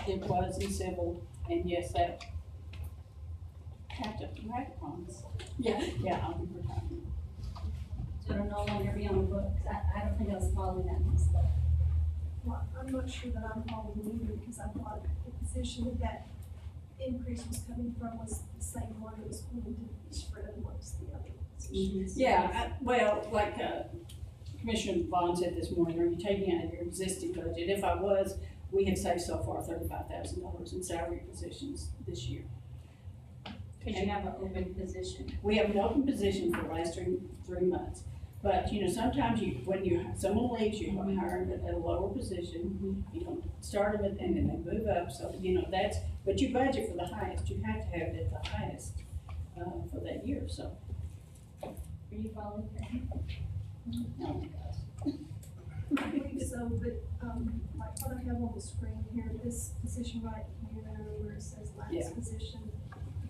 it was in civil, and yes, that have to, right, yeah, I'll be retiring. So it'll no longer be on the books. I don't think I was following that piece, but. Well, I'm not sure that I'm following either, because I thought the position that increase was coming from was the same one that was going to be spread amongst the other positions. Yeah, like Commissioner Vaughn said this morning, are you taking out of your existing budget? If I was, we have saved so far $35,000 in salary positions this year. Cause you have an open position. We have an open position for the last three months. But, sometimes when someone leaves, you hire them at a lower position, you don't start them and then they move up, so, but you budget for the highest, you have to have it at the highest, for that year, so. Are you following that? No. I believe so, but, like what I have on the screen here, this position right here, where it says Yeah. last position,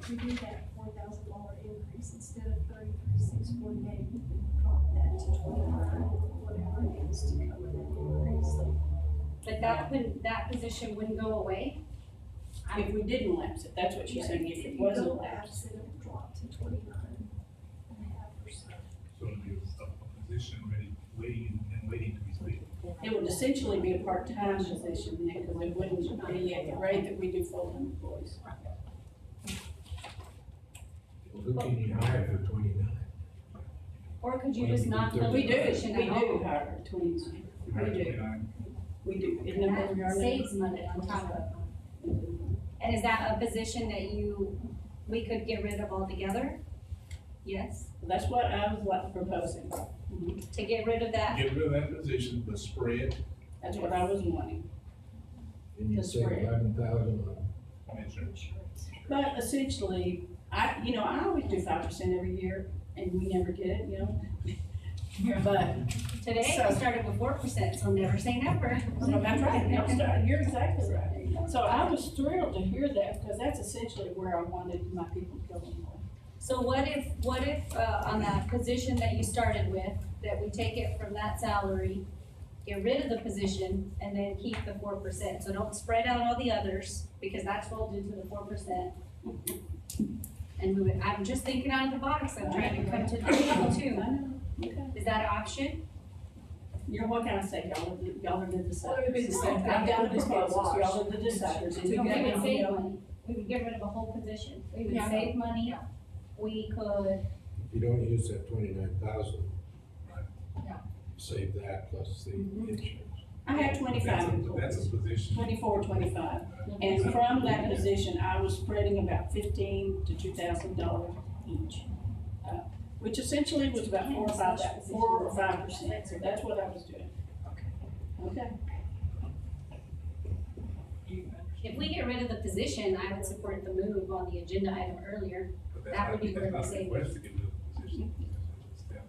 if we do that $4,000 increase, instead of 33,648, we can drop that to 29, whatever it is to cover that increase. But that position wouldn't go away? If we didn't lapse it, that's what she's saying, if it wasn't If you lapsed. don't lapse it, it'll drop to 29.5%. so it'll be a position ready, waiting to be filled. It would essentially be a part-time position then, because it wouldn't be at the rate that we do full-time employees. Who can you hire for 29? Or could you just not fill the We do position at all? hire 29. We do. Isn't that what we are That now? saves money on top of it. And is that a position that we could get rid of altogether? Yes, That's what I was proposing. to get rid of that, Get rid of that position, but spread That's what I was wanting. And you The say spread. 11,000 on insurance. But essentially, I always do 5% every year, and we never get it, But, Today, So- we started with 4%, so never say never. so that's right, you're exactly right. So I was thrilled to hear that, because that's essentially where I wanted my people going. So what if, on that position that you started with, that we take it from that salary, get rid of the position, and then keep the 4%? So don't spread out all the others, because that's rolled into the 4%. And move it, I'm just thinking out of the box, I'm trying to come to the table too. Okay. Is that an option? What can I say, y'all are the Well, it would be the deciders. same thing. I've got the It would be a proposals, wash. y'all are the deciders. We You would got save it. money, we would get rid of a whole position, we would Yeah. save money, Yeah. we could, If you don't use that 29,000. Yeah. Save that plus the insurance. I had 25 That's employees, a position. 24, 25. And from that position, I was spreading about $1,500 to $2,000 each. Which essentially was about 4 or 5%, so that's what I was doing. Okay. if we get rid of the position, I would support the move on the agenda item earlier. But that's That would not- be where that's the not a request to get rid of the position.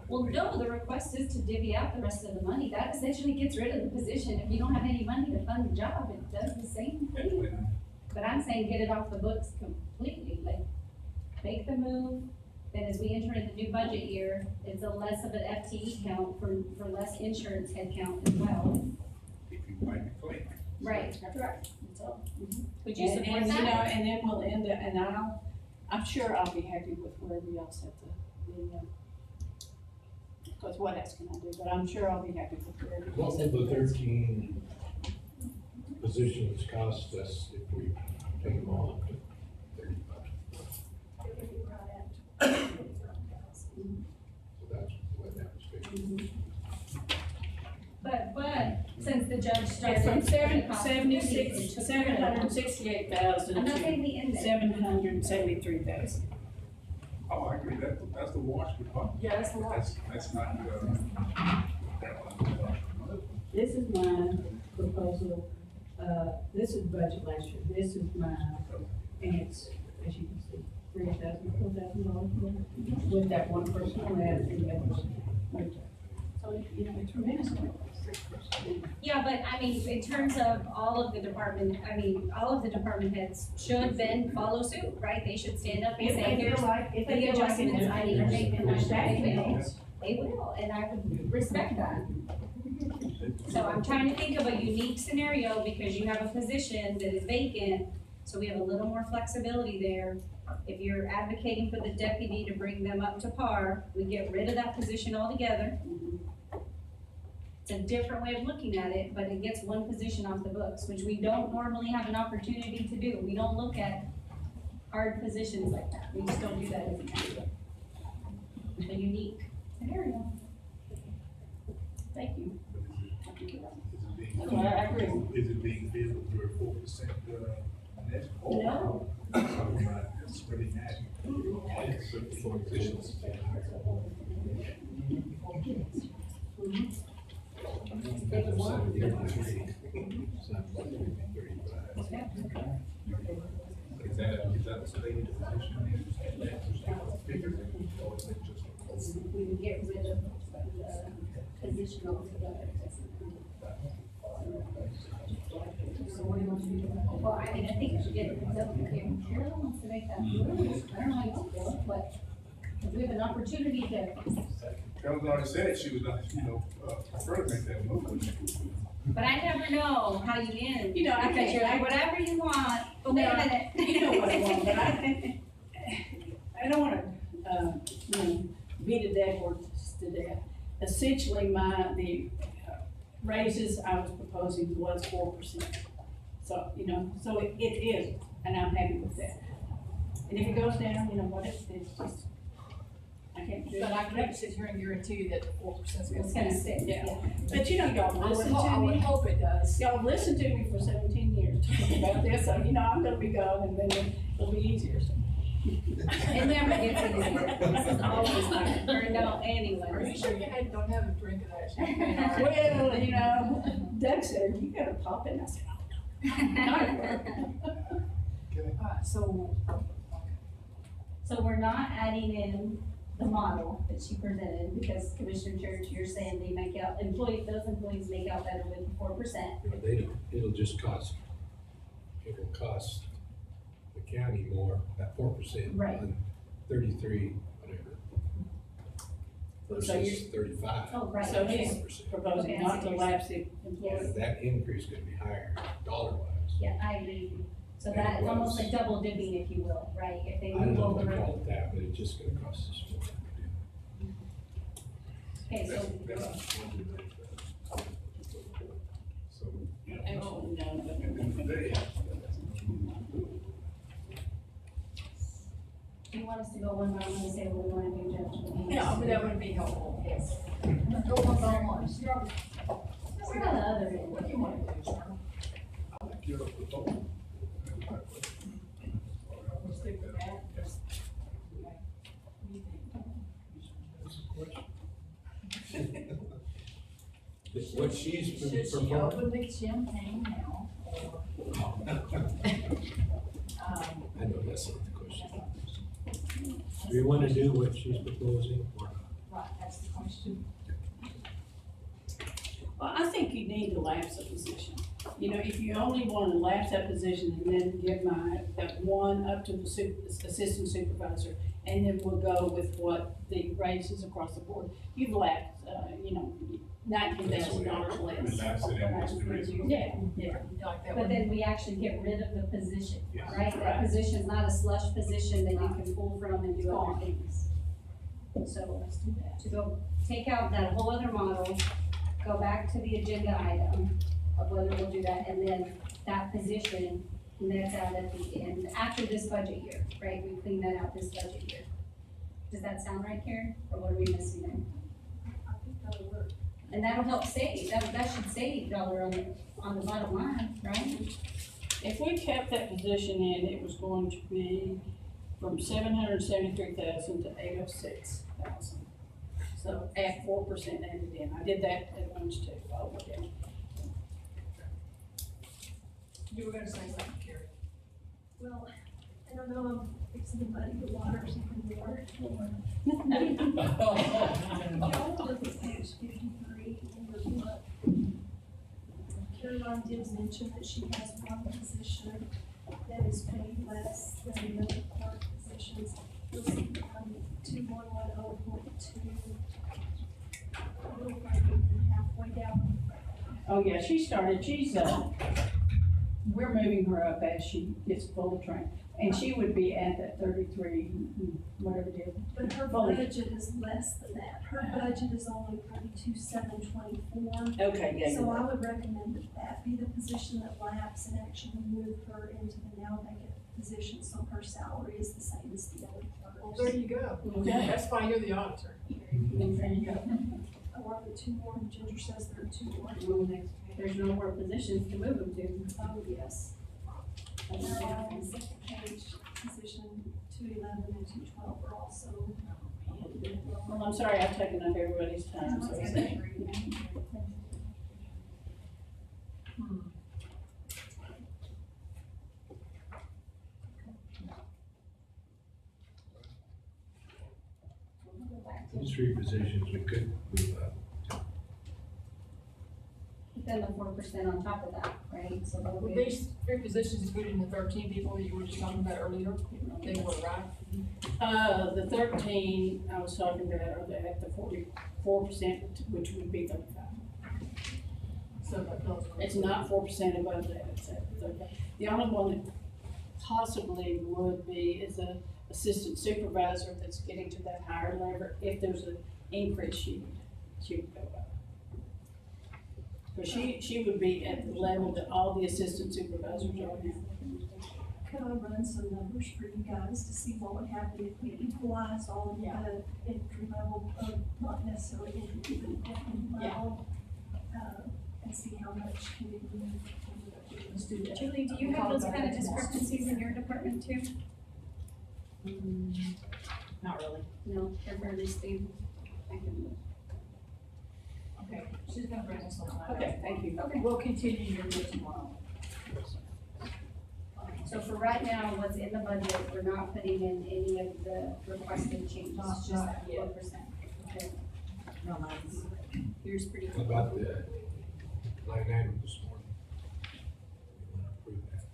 Well, no, the request is to divvy out the rest of the money, that essentially gets rid of the position, if you don't have any money to fund the job, it does the same thing. But I'm saying get it off the books completely, like, make the move, then as we enter in the new budget year, it's a less of an FTE count for less insurance head count as well. If you wipe it clean. Right, Correct. That's all. would you support And, that? and then we'll end it, and I'm sure I'll be happy with wherever y'all set because what else can I do, but I'm sure I'll be happy with wherever y'all What set will the 13 positions cost us if we take them all up to 35? So that's what that was figured. But, since the judge started. From cutting costs, 768,000 I'm not to saying the end. 773,000. Oh, I agree, that's the wash Republic. Yeah, that's the wash. That's not, This is my proposal, this is budget last year, this is my, and it's, as you can see, $4,000 with that one person on that and the others. So, you know, it's tremendous. Yeah, but I mean, in terms of all of the department heads should then follow suit, right? They should stand up and say, here's if the adjustments I need to make, and I Staff will. They will, and I would respect that. So I'm trying to think of a unique scenario, because you have a position that is vacant, so we have a little more flexibility there. If you're advocating for the deputy to bring them up to par, we get rid of that position altogether. It's a different way of looking at it, but it gets one position off the books, which we don't normally have an opportunity to do. We don't look at hard positions like that. We just don't do that as a county. It's a unique scenario. Thank you. I agree. Is it being billed for 4%, net? No. So we're not spreading that. For positions. Is that a stated position? We would get rid of the position altogether. Well, I mean, I think it should get, Carol wants to make that move, I don't know how you feel, but we have an opportunity to, Carol's already said she was not, prefer to make that move. but I never know how you end. You know, I Because can't- you're like, whatever you want, but wait a minute. You know what I want, but I don't wanna, beat a dead horse to death. Essentially, the raises I was proposing was 4%. So, so it is, and I'm happy with that. And if it goes down, you know what, it's just, I can't do it. But I can't sit here and guarantee you that 4% is It's gonna gonna stay. stick, Yeah. yeah. But y'all I listen would, to I would me. hope it does. Y'all have listened to me for 17 years talking about this, so I'm gonna be gone and then it'll be easier. So. It never gets easier. This is always hard, or no, anyway. Are you sure you don't have a drink of that champagne already? Well, Doug said, you gotta pop it, and I said, Alright, so, So we're not adding in the model that she presented, because Commissioner Church, you're saying they make out, those employees make out better with 4%. But they don't, it'll cost the county more, that 4%. Right. On 33, whatever. So Versus 35. Oh, right. So he's 5%. proposing not to lapse the employees. That increase is gonna be higher, dollar wise. Yeah, I agree. So And that it is almost was. like double dipping, if you will, right? If they I don't move know if they over. call it that, but it's just gonna cost us more. Okay, so, So, you know, Actually, no, but. at the end of the day, do you want us to go one by one and say what we want to do, Judge? Yeah, but that would be helpful, yes. Go one by one. We're on the other end. What do you want to do, Cheryl? I like your proposal. We'll stick with that. Yes. That's a question. What she's Should she proposing. open the champagne now, or? I know that's not the question. Do you wanna do what she's proposing or not? Right, that's the question. Well, I think you need to lapse a position. You know, if you only want to lapse that position and then give that one up to the assistant supervisor, and then we'll go with what the raises across the board. You've lapsed, $19,000 less. Relax it and what's the reason? Yeah, yeah. Like that But one? then we actually get rid of the position, Yes. right? That Right. position's not a slush position that you can pull from and do other things. So, Let's do that. to go, take out that whole other model, go back to the agenda item of whether we'll do that, and then that position, and that's out at the end, after this budget year, right? We clean that out this budget year. Does that sound right, Karen? Or what are we missing there? I think that'll work. And that'll help save, that should save dollar on the bottom line, right? If we kept that position in, it was going to be from 773,000 to 806,000. So at 4% added in. I did that at lunch too. I'll look at it. You were gonna say something, Carrie. Well, and I know I'm fixing to muddy the waters even more. Y'all look at page 53 in your book. Caroline did mention that she has one position that is paid less than the other clerk positions. You'll see, 2110.2. A little greater than halfway down. Oh, yeah, she's, we're moving her up as she gets fully trained. And she would be at that 33, whatever it is. But her Fully. budget is less than that. Her budget is only 32,724. Okay, yeah, So you're I right. would recommend that that be the position that lapse and actually move her into the now vacant position, so her salary is the same as the other Well, clerks. there you go. Okay. That's why you're the auditor. There you go. Or the two more, Ginger says there are two more. There's no more positions to move them to. Oh, yes. And they're all on the second page, position 211 and 212 are also. Well, I'm sorry, I've taken up everybody's time, so. Those three positions we could move up. Then the 4% on top of that, right? So that'll Were be. these three positions included in the 13 people you were just talking about earlier? They were, right? The 13 I was talking about are at the 44%, which would be 35. So that those were. It's not 4% above that, it's at 35. The only one that possibly would be is a assistant supervisor that's getting to that higher level. If there's an increase, she would go up. But she would be at the level that all the assistant supervisors are now. Could I run some numbers for you guys to see what would happen if we equalized all of the entry level, not necessarily entry, but entry level? And see how much can be moved. Let's do that. Julie, do you have those kind of discrepancies in your department too? Not really. No, they're fairly stable. I can look. Okay, she's gonna bring us on. Okay, thank you. Okay, we'll continue your list tomorrow. So for right now, what's in the budget, we're not putting in any of the requested changes, just that yet. 4%. Okay. No, mine's. Yours pretty How good. about the line item this morning? You wanna approve that?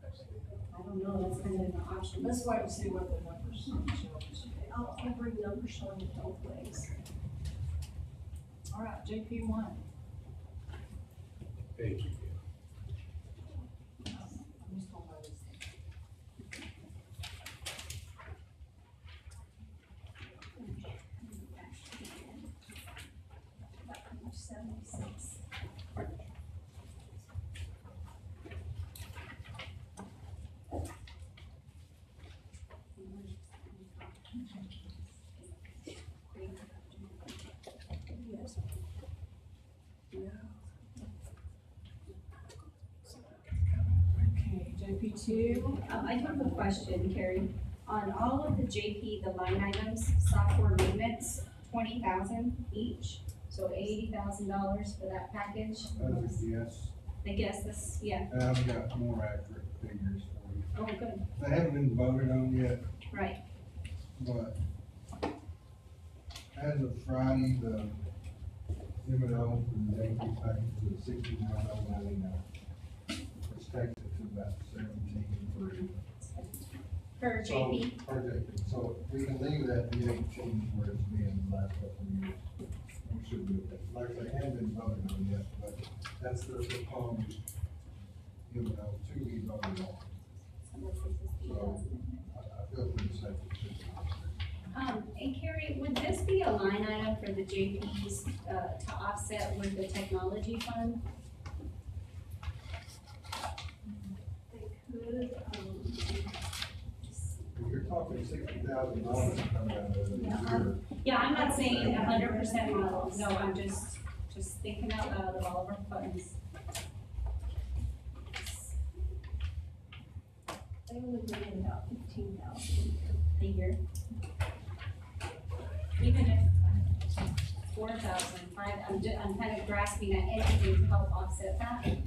That's the- I don't know, that's kind of an option. Let's wait and see what the numbers show. I'll bring numbers showing it both ways. All right, JP one. Page again. I'm just gonna write this. Page 76. Yes. Okay, JP two. I do have a question, Carrie. On all of the JP, the line items, software maintenance, 20,000 each, so $80,000 for that package. That's a guess. I guess this, yeah, I've got more accurate figures for you. oh, good, They haven't been voted on yet, right. but as of Friday, the M&O from the JP package was $69.99, which takes it to about 17.3. For JP, So we can leave that the 18 where it's been the last couple of years. We should do that. Like I say, haven't been voted on yet, but that's the proposed, M&O to be voted on. So I feel pretty safe with this. And Carrie, would this be a line item for the JPs, to offset with the technology fund? They could, You're talking $60,000 coming out of it this year. Yeah, I'm not saying 100% model, no, I'm just thinking out loud of all of our funds. they only bring in about 15,000. A year. Even if 4,000, I'm kind of grasping at anything to help offset that.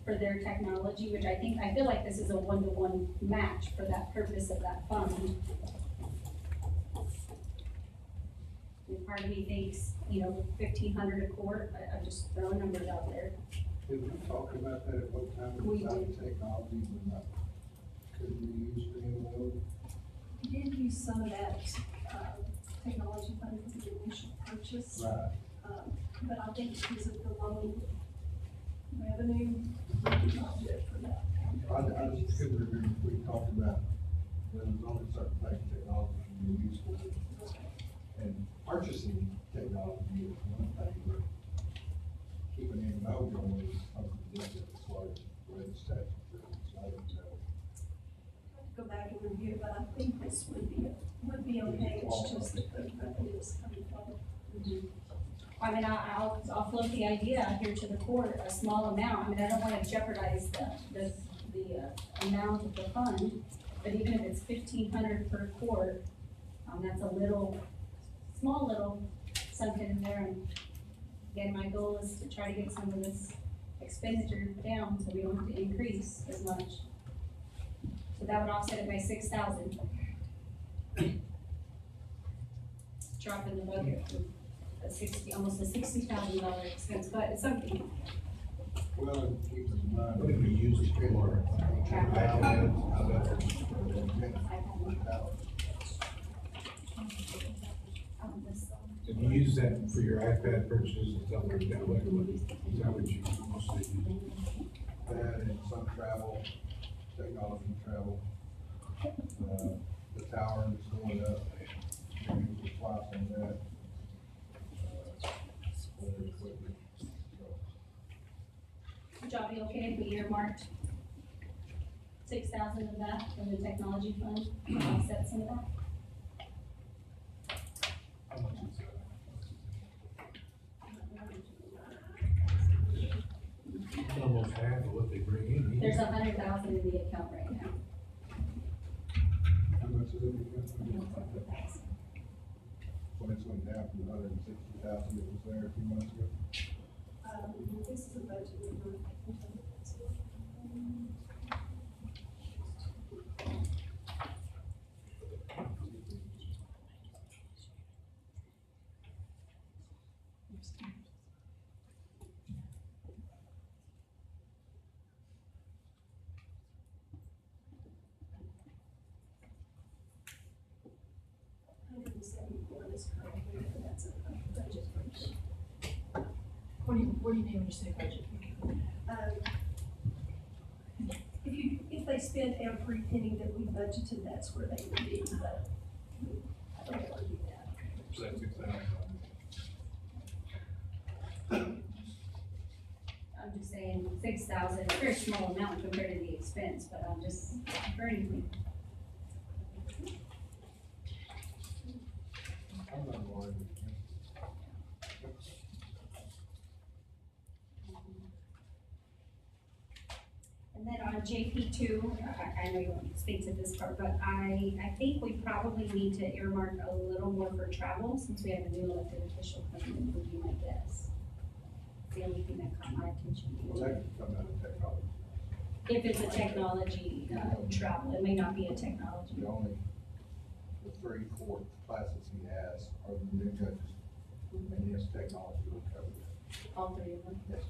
For their technology, which I feel like this is a one-to-one match for that purpose of that fund. And part of me thinks, 1,500 a quart, I'm just throwing numbers out there. Did we talk about that at what time? We Decided technology was not, could we use the M&O? We did use some of that, technology fund for the initial purchase. Right. But I think because of the low revenue, we did not do it for that. I just couldn't remember if we talked about, there was only certain things technology can be useful with. And purchasing technology is one thing, but keeping M&O going is something different as far as where the statute is. I don't know. Go back and review it, but I think this would be okay, it's just that the revenue is coming from. I mean, I'll float the idea out here to the court, a small amount, I mean, I don't wanna jeopardize the amount of the fund, but even if it's 1,500 per court, that's a small little something in there, and again, my goal is to try to get some of this expenditure down, so we don't have to increase as much. So that would offset it by 6,000. Drop in the budget, almost a $60,000 expense, but it's something. Well, and keep in mind. What do we use it for? iPads, how about Can you use that for your iPad purchases and stuff like that? Is that what you mostly use? That and some travel, technology travel. The tower is going up, maybe twice on that. Other equipment, so. Would y'all be okay if we earmarked 6,000 of that from the technology fund to offset some of that? How much is that? It's almost half of what they bring in. There's 100,000 in the account right now. How much is it? When it's went down from 160,000, it was there a few months ago. This is a budget number. is currently, and that's a budget. What do you mean when you say budget? If they spend every penny that we budgeted, that's where they would be, but I don't want to do that. So that's $6,000. I'm just saying, 6,000, it's a very small amount compared to the expense, but I'm just, for anything. I'm not worried. And then on JP two, I know you won't speak to this part, but I think we probably need to earmark a little more for travel, since we have a new elected official coming, would be my guess. It's the only thing that caught my attention. Well, that could come out of technology. If it's a technology, travel, it may not be a technology. The only, the 3/4 classes he has are the new judges. And yes, technology will cover that. All three of them. Yes.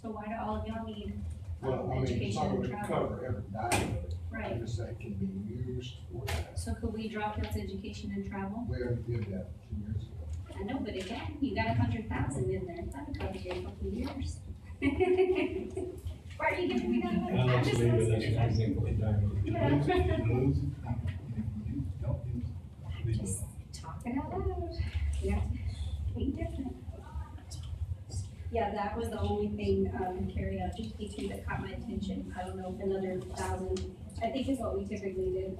So why do all of y'all need Well, I mean, it's education not and going to travel? cover every dime of it. Right. I'm just saying it can be used for that. So could we drop this education and travel? We already did that 2 years ago. I know, but again, you got 100,000 in there, that'll cover you a couple of years. Why are you giving me that much? I'll I'm let just you leave it asking. as I think we're done. Just talk it out loud. Yeah, be different. Yeah, that was the only thing, carried out GP2 that caught my attention. I don't know if another 1,000, I think is what we typically did.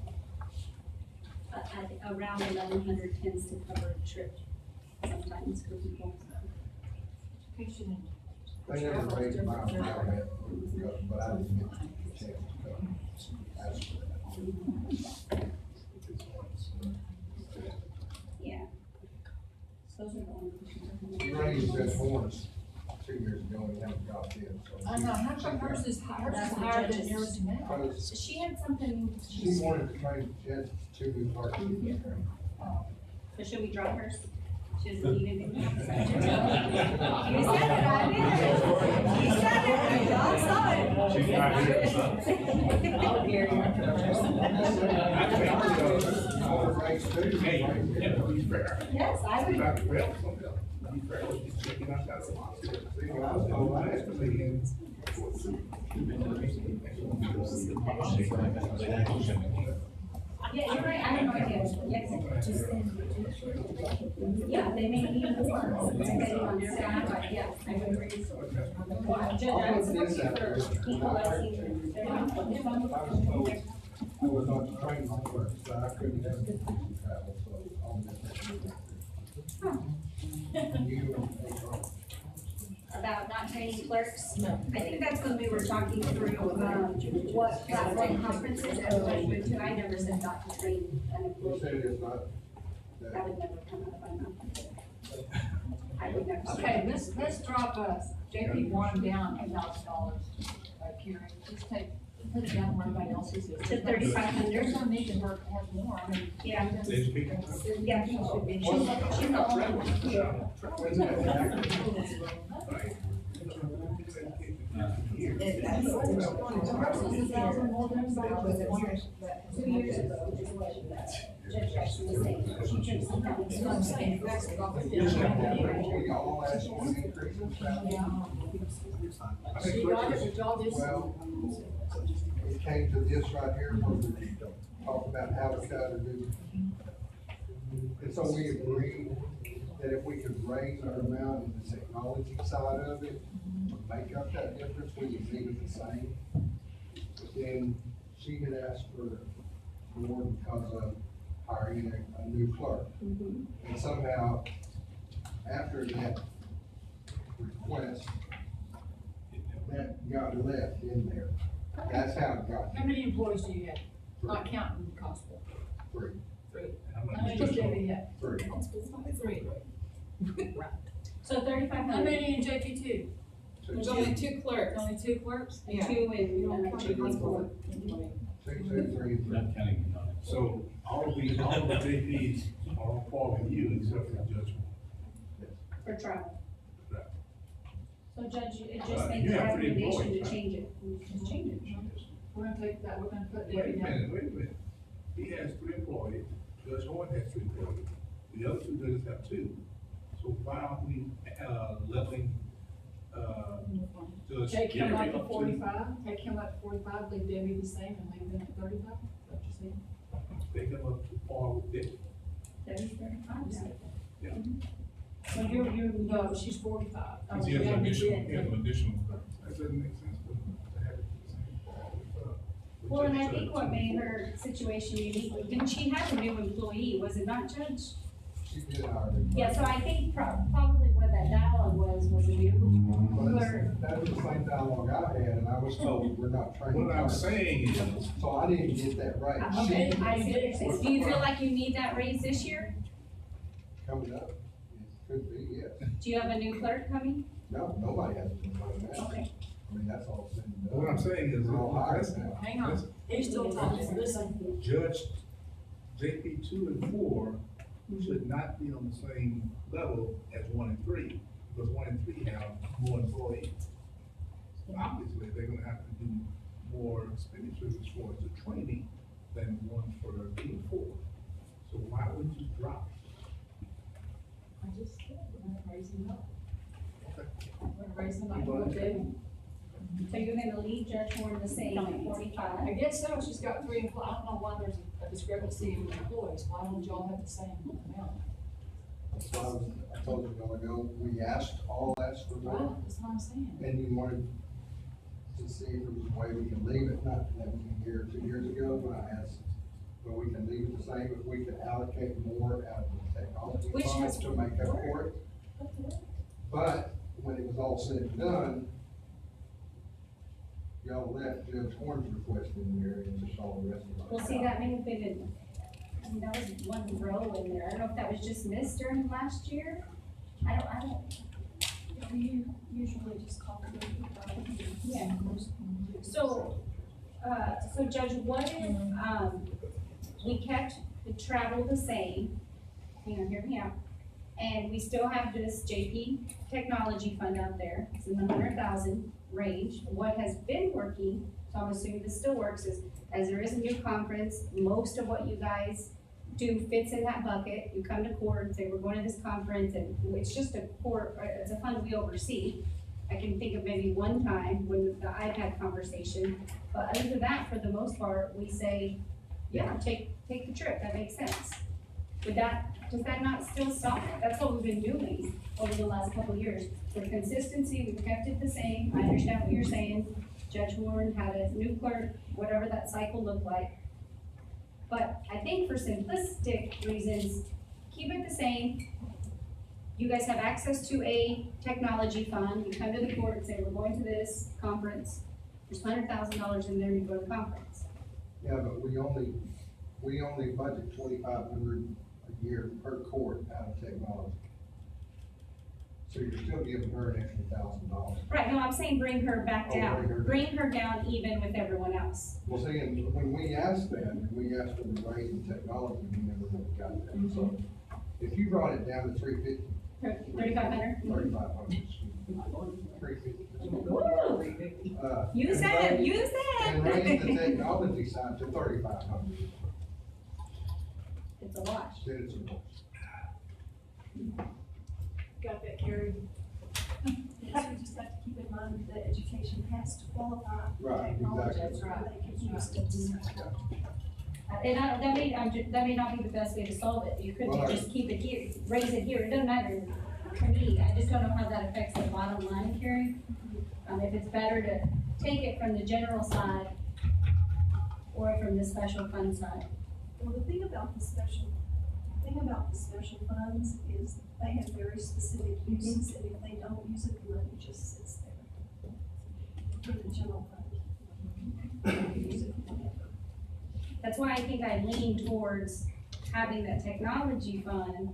Around 1,100 tends to cover a trip sometimes for people. They never raised my own comment, but I didn't get the chance to come ask for that. Yeah. So those are the only questions. You raised that horns 2 years ago and haven't got it, so. I know, how come hers is higher than yours now? Because She had something. she wanted to train, she had 2 new clerks to get trained. So should we drop hers? She doesn't need anything. You said it, I did. You said it, I saw it. She's not here, son. I'll hear you. I would raise 2. Hey, yeah, be fair. Yes, I would. Not well, be fair. She's checking out that spot. Oh, I asked her, like, Yeah, you're right, I have no idea. Yes. Yeah, they may need more, depending on their staff, but yeah, I would agree. Judge, I would support you for equalizing their input. I was not to train my clerks, so I couldn't have travel, so I'll miss you. About not training clerks? No. I think that's when we were talking through, what platform conferences everybody went to. I never said not to train an You employee. said it's not, That that, would never come out of my mouth. I would never. say Okay, that. let's drop JP one down $1,000, Karen, just put it down where everybody else is. To 3,500. There's no need to have more, I mean. Yeah. Education. Yeah, she should be. She's the only one. Versus 1,000 more than everybody else. 2 years ago, is what Judge Jackson was saying. She took some kind of- So I'm saying, that's the opposite. we all asked for an increase in salary. She got it, but y'all just. Well, it came to this right here, where we talk about how to try to do. And so we agreed that if we could raise our amount in the technology side of it, make up that difference, we would leave it the same. But then she had asked for more because of hiring a new clerk. And somehow, after that request, that got left in there. That's how it got How many employees do you have, not Three. counting the constable? Three. How many does Debbie have? Three. Three. So 3,500. How many in JP two? There's only 2 clerks. Only 2 clerks? Yeah. 2 in, count two the constable. Six, eight, three, three. So all the JPs are following you except for Judge. for travel. Right. So Judge, it just made You the have three recommendation employees, to right? change it. Just change it. We're gonna take that, we're gonna put Wait Debbie a down. minute. He has 3 employees, Judge Horn has 3 employees. The other two judges have two. So why aren't we, leveling, Judge Take him up Gary to up to? 45, take him up to 45, leave Debbie the same and leave them at 35, is that what you said? Take them up to par with Debbie. Debbie's 35. Yeah. So you're, no, she's 45. Because he has an additional, that doesn't make sense to have it the same par with Well, and I Judge think what Sutton. made her situation unique, didn't she have a new employee, was it not, Judge? She did hire me. Yeah, so I think probably what that dialogue was a new Well, clerk. that was the same dialogue I had, and I was told we're not training. What I'm clerks. saying is, So I didn't get that right. Okay, She I see what you're saying. Do you feel like you need that raise this year? coming up, it could be, yes. Do you have a new clerk coming? No, nobody has been doing that. Okay. I mean, that's all said and done. what I'm saying is, We're all hired let's, now. Hang on, he's still talking, listen. Judge JP 2 and 4 should not be on the same level as 1 and 3, because 1 and 3 have more employees. So obviously, they're gonna have to do more expenditures as far as the training than the one for 3 and 4. So why wouldn't you drop? I just said, we're gonna raise him up. Okay. We're gonna raise him up, we'll do. So you're gonna leave Judge Warren the same at I 45? guess so, she's got 3 employees, I don't know why there's a discrepancy in employees, why don't y'all have the same amount? That's why I told you a while ago, we asked for Right, more, that's what I'm saying. and you wanted to see if there was a way we can leave it, not that was a year, 2 years ago, when I asked, but we can leave it the same, if we could allocate more out of the technology Which funds has to make up for it. But when it was all said and done, y'all left Judge Horn's request in there and just all the rest of it. Well, see, that may have been, I mean, that was one row in there. I don't know if that was just missed during last year. I don't, We usually just call it. yeah. So, so Judge, what if, we kept the travel the same, hear me out, and we still have this JP Technology Fund out there, it's in the 100,000 range. What has been working, so I'm assuming this still works, is as there is a new conference, most of what you guys do fits in that bucket. You come to court and say, we're going to this conference, and it's just a court, it's a fund we oversee. I can think of maybe one time when the iPad conversation, but other than that, for the most part, we say, yeah, take the trip, that makes sense. Does that not still stop? That's what we've been doing over the last couple of years. For consistency, we've kept it the same. I understand what you're saying. Judge Warren had a new clerk, whatever that cycle looked like. But I think for simplistic reasons, keep it the same. You guys have access to a technology fund. You come to the court and say, we're going to this conference. There's $100,000 in there, you go to the conference. Yeah, but we only budget 2,500 a year per court out of technology. So you're still giving her an extra $1,000. Right, no, I'm saying bring her back Oh, down. bring her down. Bring her down even with everyone else. Well, see, and when we asked that, and we asked for the rate in technology, we never really got that. So if you brought it down to 350, 3,500? 3,500, excuse me, 350. Woo! Use that, use And raise the that. technology side to 3,500, It's a wash. then it's a wash. Got that, Carrie? Yes, we just have to keep in mind that education has to qualify for Right, technology. exactly. So they can use it. And that may not be the best way to solve it. You could Well, just keep it here, raise it here. It doesn't matter to me. I just don't know how that affects the bottom line, Carrie. If it's better to take it from the general side or from the special fund side. Well, the thing about the special funds is they have very specific uses, and if they don't use it, the money just sits there. For the general fund. They can use it whenever. That's why I think I lean towards having that technology fund,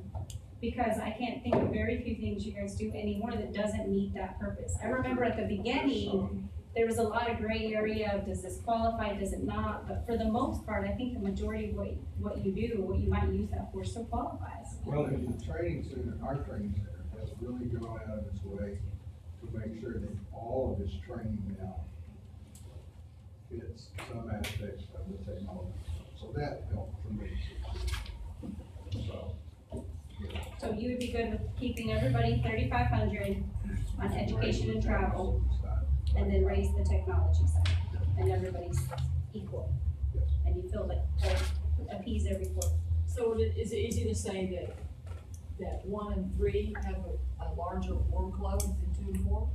because I can't think of very few things you guys do anymore that doesn't meet that purpose. I remember at the beginning, there was a lot of gray area of does this qualify, does it not? But for the most part, I think the majority of what you do, what you might use that for, still qualifies. Well, the training center, our training center has really gone out of its way to make sure that all of its training now fits some aspects of the technology. So that helped tremendously. So, So you would be good with keeping everybody 3,500 on education and travel, and then raise the technology side, and everybody's equal? And you feel like, appease every four? So is it easy to say that 1 and 3 have a larger workload than 2 and 4?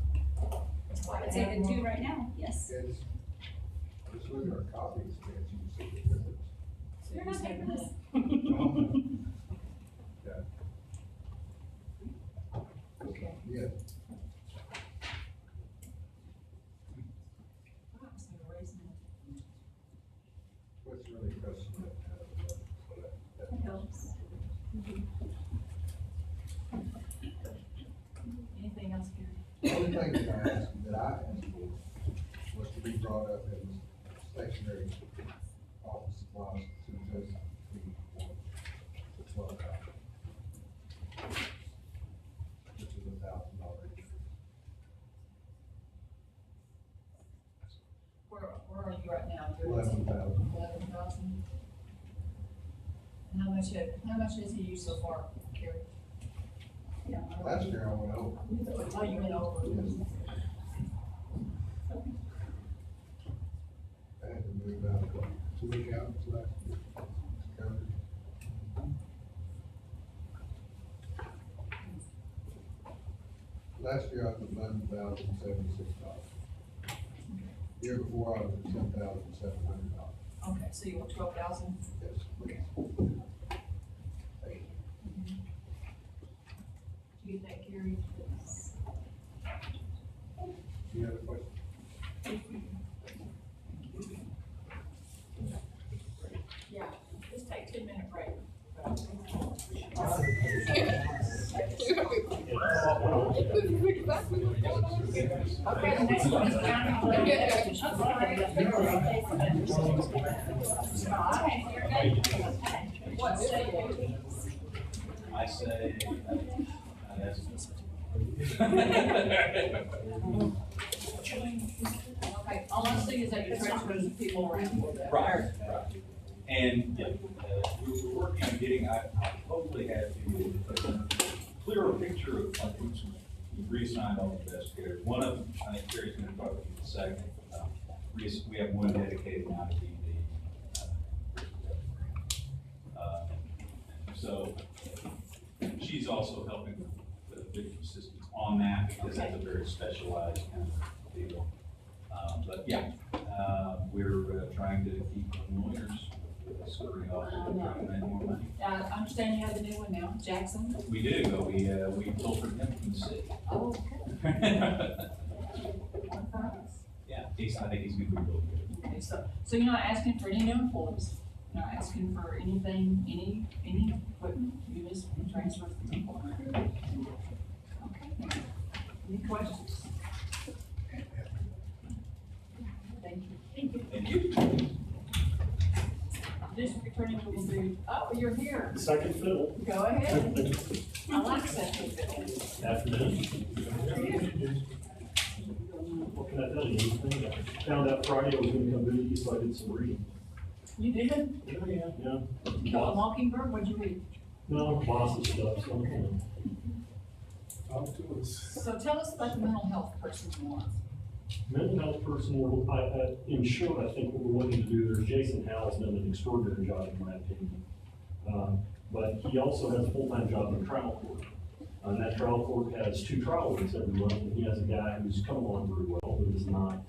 I would say the 2 right now, yes. It's, just look at our copy expense, you can see the difference. So You're you're not saying taking this. Okay. Yeah, So we're raising it. what's really custom that, That helps. Anything else, Gary? the only thing that I asked for was to be brought up in stationary office supplies to just be for $12. Which is $1,000 increase. Where are you right now? You're at 11,000. 11,000? And how much has he used so far, Gary? Yeah. Last year I went over. Oh, you went over. Yes. I had to move out of 2 accounts last year. Covered. Last year I was at $11,076. Year before I was at $10,700. Okay, so you want 12,000? Yes. Okay. Do you get that, Gary? You have a question? Yeah, just take 2-minute break. Okay, the next one is What say you? I say, Okay, all I see is that you're transferring the people around. right. And, yeah, we're working on getting, I hopefully have a clearer picture of like who's, we've reassigned all the investigators. One of them, I think Terry's gonna talk about in a second. We have one dedicated now to DD. So she's also helping with victim assistance on that because that's a very specialized kind of deal. But yeah, we're trying to keep lawyers scurrying off and trying to make more money. I understand you have the new one now, Jackson? We do, but we pilfered him from the city. Oh, Yeah, I think he's gonna be real good. okay, so you're not asking for any new employees? You're not asking for anything, any equipment? You just transfer the people? Okay. Any questions? Thank you. Thank you. District Attorney will do, oh, you're here. Second fiddle. Go ahead. I like second fiddle. Afternoon. What can I tell you? Anything? I found out Friday I was gonna come visit you, so I did some reading. You did? Yeah. Kill a Mockingbird, what'd you read? No, lots of stuff, so, Talk to us. So tell us about the mental health person you want. mental health person, in short, I think what we're looking to do, there's Jason Howell's done an extraordinary job, in my opinion. But he also has a full-time job in trial court. And that trial court has 2 trial weeks every month, and he has a guy who's come along very well, but is not,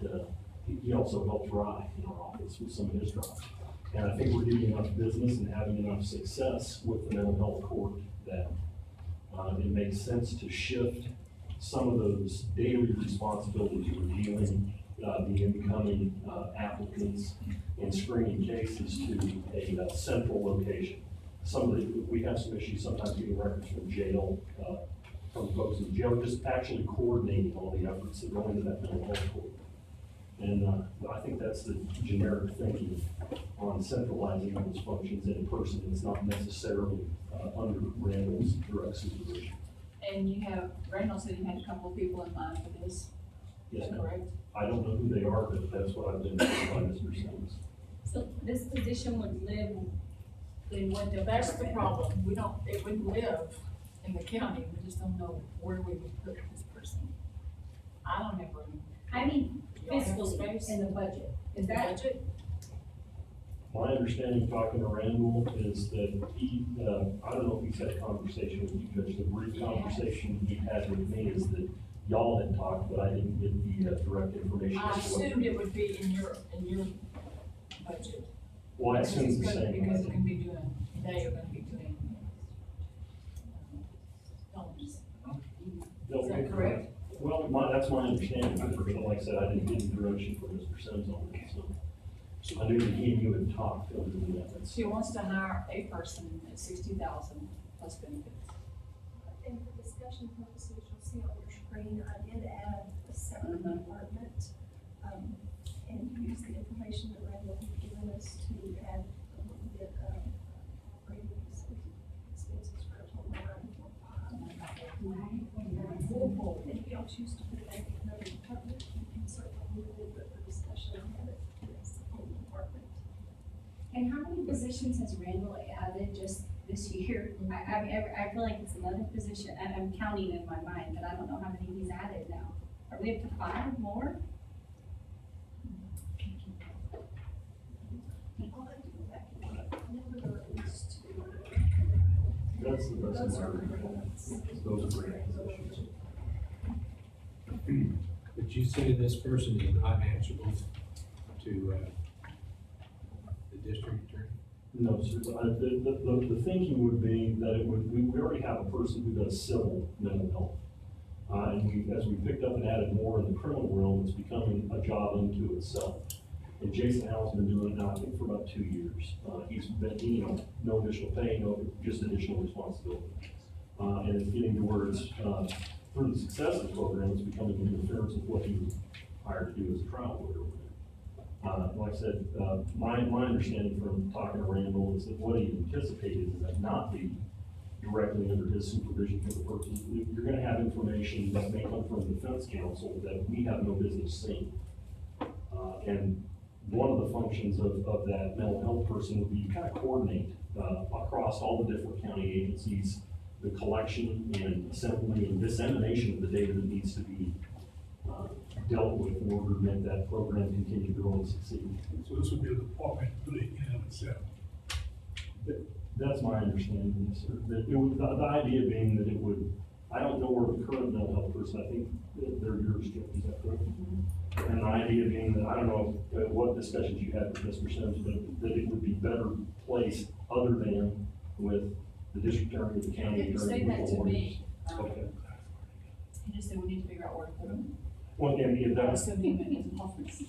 he also helps Rye in our office with some of his trials. And I think we're getting enough business and having enough success with the mental health court that it makes sense to shift some of those daily responsibilities, reviewing the incoming applicants and screening cases to a central location. We have some issues sometimes getting records from jail, from folks in jail, just actually coordinating all the efforts that go into that mental health court. And I think that's the generic thinking on centralizing those functions in a person that's not necessarily under Randall's direct supervision. And you have, Randall said you had a couple of people in mind for this, is Yes, that ma'am. correct? I don't know who they are, but that's what I've been told by Mr. Sims. So this position would live in what That's the problem, it wouldn't live in the county, we just don't know where we would put this person. I don't have room. I mean, Do y'all have fiscally, space in the budget, is in the that, budget? My understanding, talking to Randall, is that he, I don't know if he's had a conversation with you, Judge, the brief conversation he had with me is that y'all had talked, but I didn't get the direct information. I as to what- assumed it would be in your budget. Well, I assumed the Because same. Because we're gonna be doing, they are gonna be doing. Dollars. No, Is that correct? Well, that's my understanding, but like I said, I didn't get any direction from Mr. Sims on it, so. I knew that he and you had talked, other than that, that's. She wants to hire a person at 60,000 plus benefits. And for discussion purposes, you'll see on your screen, I did add a separate department, and use the information that Randall had given us to add a little bit of operating expenses for a total of $9.5. And if y'all choose to put it back in another department, you can certainly move it, but for discussion, I have it as the whole department. and how many positions has Randall added just this year? I mean, I feel like it's another position, and I'm counting in my mind, but I don't know how many he's added now. Are we up to 5 more? I'll have to go back and look. I know there are at least 2. That's the best. Those are Those are great positions. But you say this person is not answerable to, the district attorney? No, sir, the thinking would be that it would, we already have a person who does civil mental health. And as we picked up and added more in the criminal realm, it's becoming a job unto itself. And Jason Howell's been doing it now, I think, for about 2 years. He's been, no additional pay, no, just additional responsibility. And it's getting to where it's, through the success of the program, it's becoming an interference with what he was hired to do as a trial lawyer. Like I said, my understanding from talking to Randall is that what he anticipated is that not be directly under his supervision for the purpose. You're gonna have information that may come from the defense counsel that we have no business seeing. And one of the functions of that mental health person would be to kind of coordinate, across all the different county agencies, the collection and assembly and dissemination of the data that needs to be, dealt with in order to make that program continue to grow and succeed. So this would be a department really in and of itself. That's my understanding, yes, sir. That it would, the idea being that it would, I don't know where the current mental health person, I think they're yours, Jeff, is that correct? And the idea being that, I don't know what discussions you had with Mr. Sims, but that it would be better placed other than with the district attorney, the He county didn't attorney. say that with to the me. lawyers. Okay. He just said we need to figure out where to put them. Well, and if I that's, assumed he meant his office.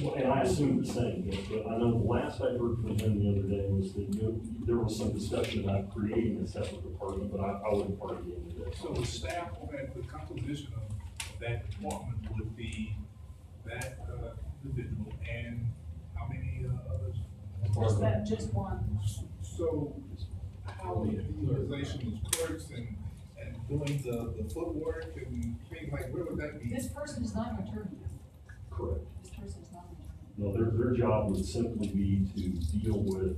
well, and I assume the same, but I know the last I heard from him the other day was that, there was some discussion about creating a separate department, but I wouldn't party into that. So the staff and the composition of that department would be that, individual and how many, others? Just one. So how the utilization of clerks and doing the footwork and things like, where would that be? This person is not an attorney. Correct. This person is not an attorney. No, their job would simply be to deal with,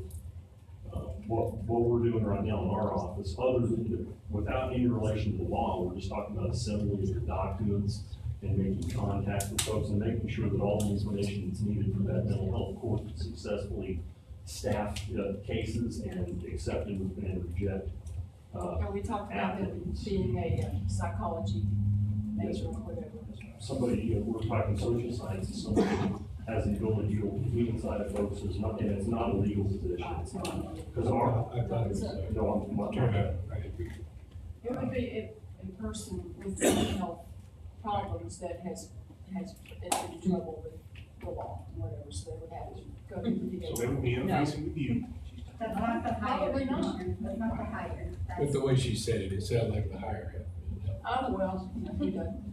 what we're doing right now in our office, other than, without any relation to the law, we're just talking about assembling the documents and making contact with folks and making sure that all the information that's needed for that mental health court can successfully staff, cases and accept and reject. Yeah, we talked about it Applicants. being a psychology major or whatever. Somebody, we're talking social sciences, somebody has the ability to compete inside of folks, is not, and it's not a legal position, it's not, because our, I thought it was, no, I'm, turned out. It would be a person with mental health problems that has been in trouble with the law and whatever, so they would have to go through the. So they would be interfacing with you. That's not the higher, Probably not. Commissioner. That's not the higher. But That's- the way she said it, it sounded like the higher half. Oh, well, he doesn't.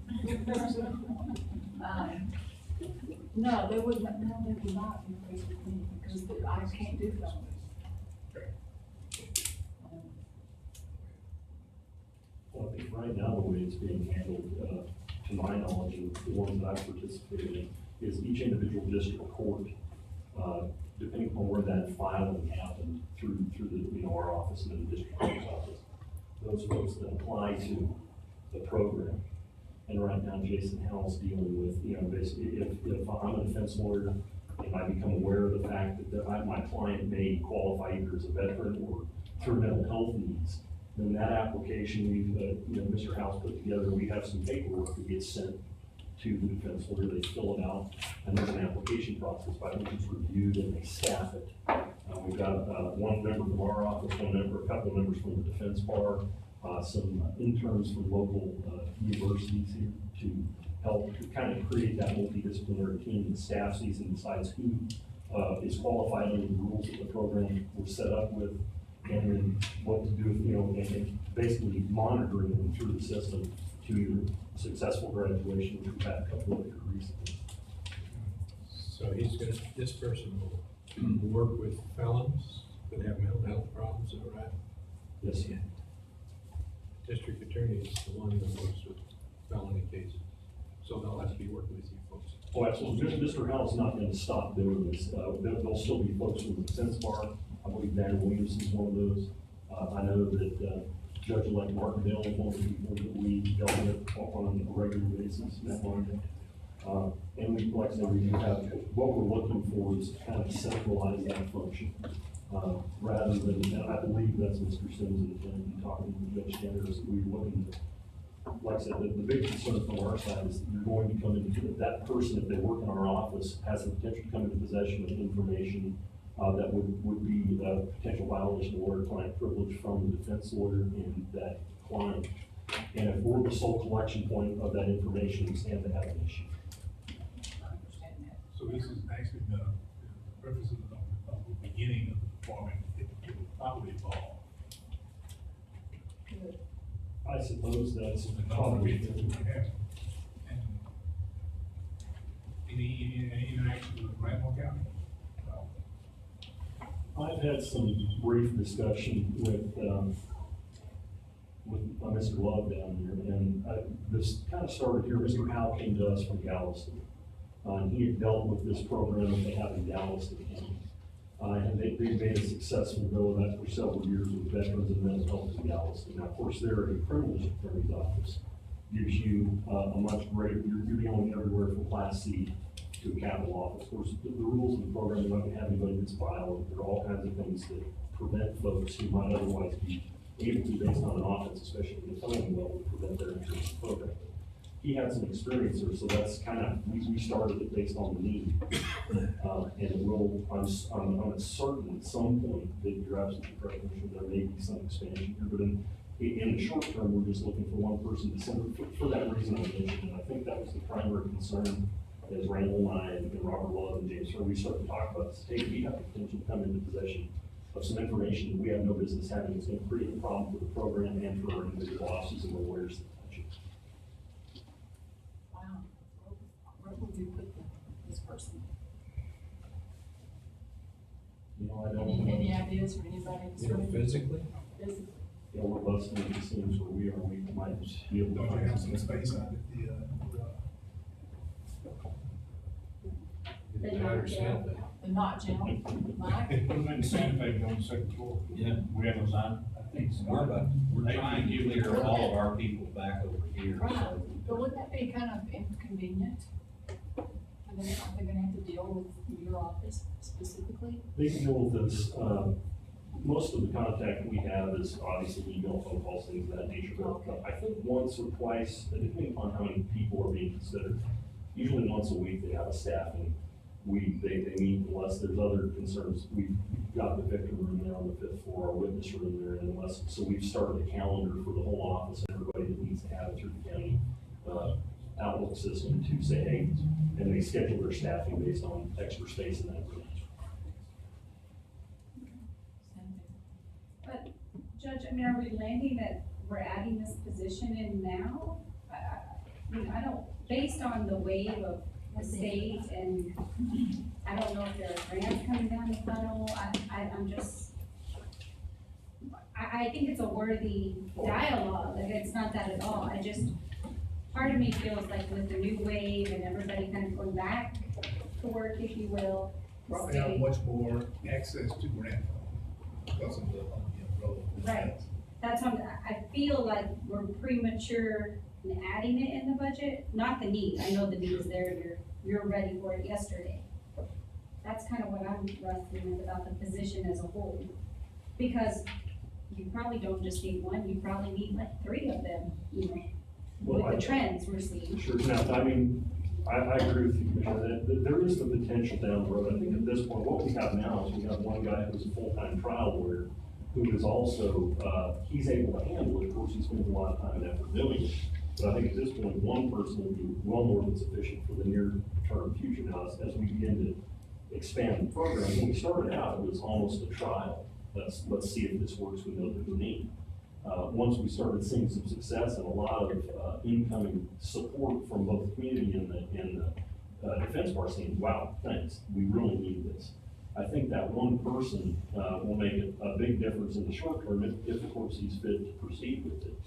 No, they would not, no, they would not increase with me, because I can't do that. Well, I think right now, the way it's being handled, to my knowledge, and the ones that I've participated in, is each individual district court, depending upon where that filing happened through the, our office and the district court's office, those folks that apply to the program. And right now, Jason Howell's dealing with, basically, if I'm a defense lawyer and I become aware of the fact that my client may qualify either as a veteran or through mental health needs, then that application we've, Mr. Howell's put together, we have some paperwork that gets sent to the defense lawyer, they fill it out, and there's an application process by which it's reviewed and they staff it. We've got one member from our office, a couple of members from the defense bar, some interns from local universities here to help to kind of create that multidisciplinary team that staffs these and decides who is qualified under the rules that the program was set up with, and then what to do, and basically monitoring them through the system to your successful graduation, which we've had a couple of here recently. So this person will work with felons that have mental health problems, is that right? Yes. Yeah. District attorney is the one that works with felony cases, so they'll have to be working with you folks. Oh, absolutely. Mr. Howell's not going to stop doing this. There'll still be folks from the defense bar. I believe Daniel Williams is one of those. I know that Judge-elect Martindale is one of the people that we dealt with on a regular basis. And we, like I said, we do have, what we're looking for is to kind of centralize that function. Rather than, and I believe that's Mr. Sims' intent in talking to Judge Sanders, we're looking to, like I said, the big concern from our side is that you're going to come into, that person, if they work in our office, has the potential to come into possession of information that would be a potential violation of lawyer-client privilege from the defense lawyer and that client. And if we're the sole collection point of that information, we stand to have an issue. I understand that. So this is actually the purpose of the beginning of the department, it will probably evolve. I suppose that's The number of probably. people we have. And any interaction with Granville County? I've had some brief discussion with Mr. Love down there, and this kind of started here. Mr. Howell came to us from Galveston. And he had dealt with this program that they have in Galveston County. And they made a successful go of that for several years with veterans and mental health in Galveston. Now, of course, they're a privileged attorney's office. Gives you a much greater, you're dealing everywhere from Class C to a capital office. Of course, the rules of the program, you're not gonna have anybody that's violent. There are all kinds of things that prevent folks who might otherwise be able to, based on an offense, especially in the felony level, to prevent their entry into the program. He had some experience there, so that's kind of, we started it based on the need. And I'm certain at some point that you're absolutely correct, there may be some expansion here, but in the short term, we're just looking for one person to send, for that reason I mentioned, and I think that was the primary concern as Randall and I and Robert Love and James, we started to talk about this. Hey, we have the potential to come into possession of some information that we have no business having. It's going to create a problem for the program and for our individual offices and the lawyers that touch it. Wow. Where would you put this person? I don't Any ideas from anybody? Physically? Physically. we're busting at the seams where we are, we might be able to Don't you find have some some space out at the, The I understand that. The not jail, Mike? Put them in the sandbag on the second floor. Yeah. We have those on, I think so. We're trying to clear all of our people back over here, Right, so. but wouldn't that be kind of inconvenient? And then are they gonna have to deal with your office specifically? They can deal with this, most of the contact we have is obviously email, phone calls, things of that nature, but I think once or twice, depending upon how many people are being considered, usually once a week they have a staffing. They meet unless there's other concerns. We've got the victim room there on the 5th floor, our witness room there, and unless, so we've started a calendar for the whole office, and everybody that needs to have it through the county, Outlook system to say, hey, and they schedule their staffing based on extra space in that room. But Judge, I mean, are we landing that we're adding this position in now? I don't, based on the wave of the state, and I don't know if there are grants coming down the funnel, I'm just, I think it's a worthy dialogue, like, it's not that at all, part of me feels like with the new wave and everybody kind of going back to work, if you will. Probably have much more access to grant because of the umbrella. Right, that's what I feel like we're premature in adding it in the budget, not the need, I know the need is there, you're ready for it yesterday. That's kind of what I'm wrestling with about the position as a whole, because you probably don't just need one, you probably need like 3 of them, you know, Well, with the trends we're seeing. Sure, now, I mean, I agree with you, Commissioner, that there is the potential down the road. I think at this point, what we have now is we have one guy who's a full-time trial lawyer, who is also, he's able to handle it, of course, he spends a lot of time and effort doing it. But I think at this point, one person will be well more than sufficient for the near-term future. Now, as we begin to expand the program, when we started out, it was almost a trial. Let's see if this works, we know that we need. Once we started seeing some success and a lot of incoming support from both the community and the defense bar saying, wow, thanks, we really need this. I think that one person will make a big difference in the short term if of course he's fit to proceed with it.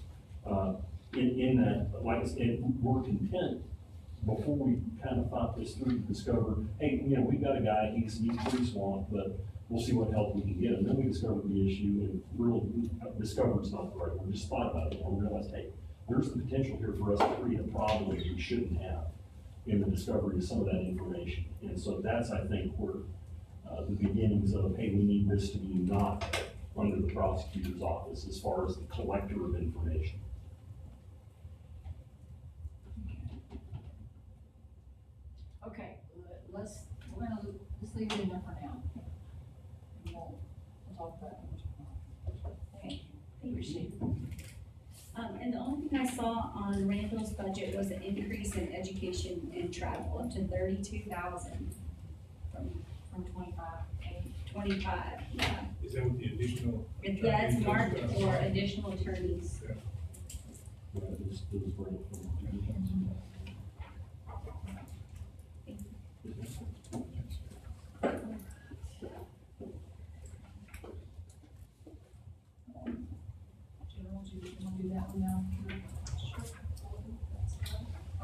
In that, like I said, we're content before we kind of thought this through to discover, hey, you know, we've got a guy, he's pretty swamped, but we'll see what help we can get. And then we discovered the issue and really discovered it's not the right one. We just thought about it and realized, hey, there's the potential here for us to create a problem that we shouldn't have in the discovery of some of that information. And so that's, I think, where the beginnings of, hey, we need this to be not under the prosecutor's office as far as the collector of information. Okay, let's leave it in there for now. And we'll talk about it. Okay, thank you, Steve. And the only thing I saw on Randall's budget was an increase in education and travel up to 32,000 From 25, yeah. Is that with the additional? Yeah, it's marked for additional attorneys. Yeah. Yeah, those were- Gerald, do you want to do that one now?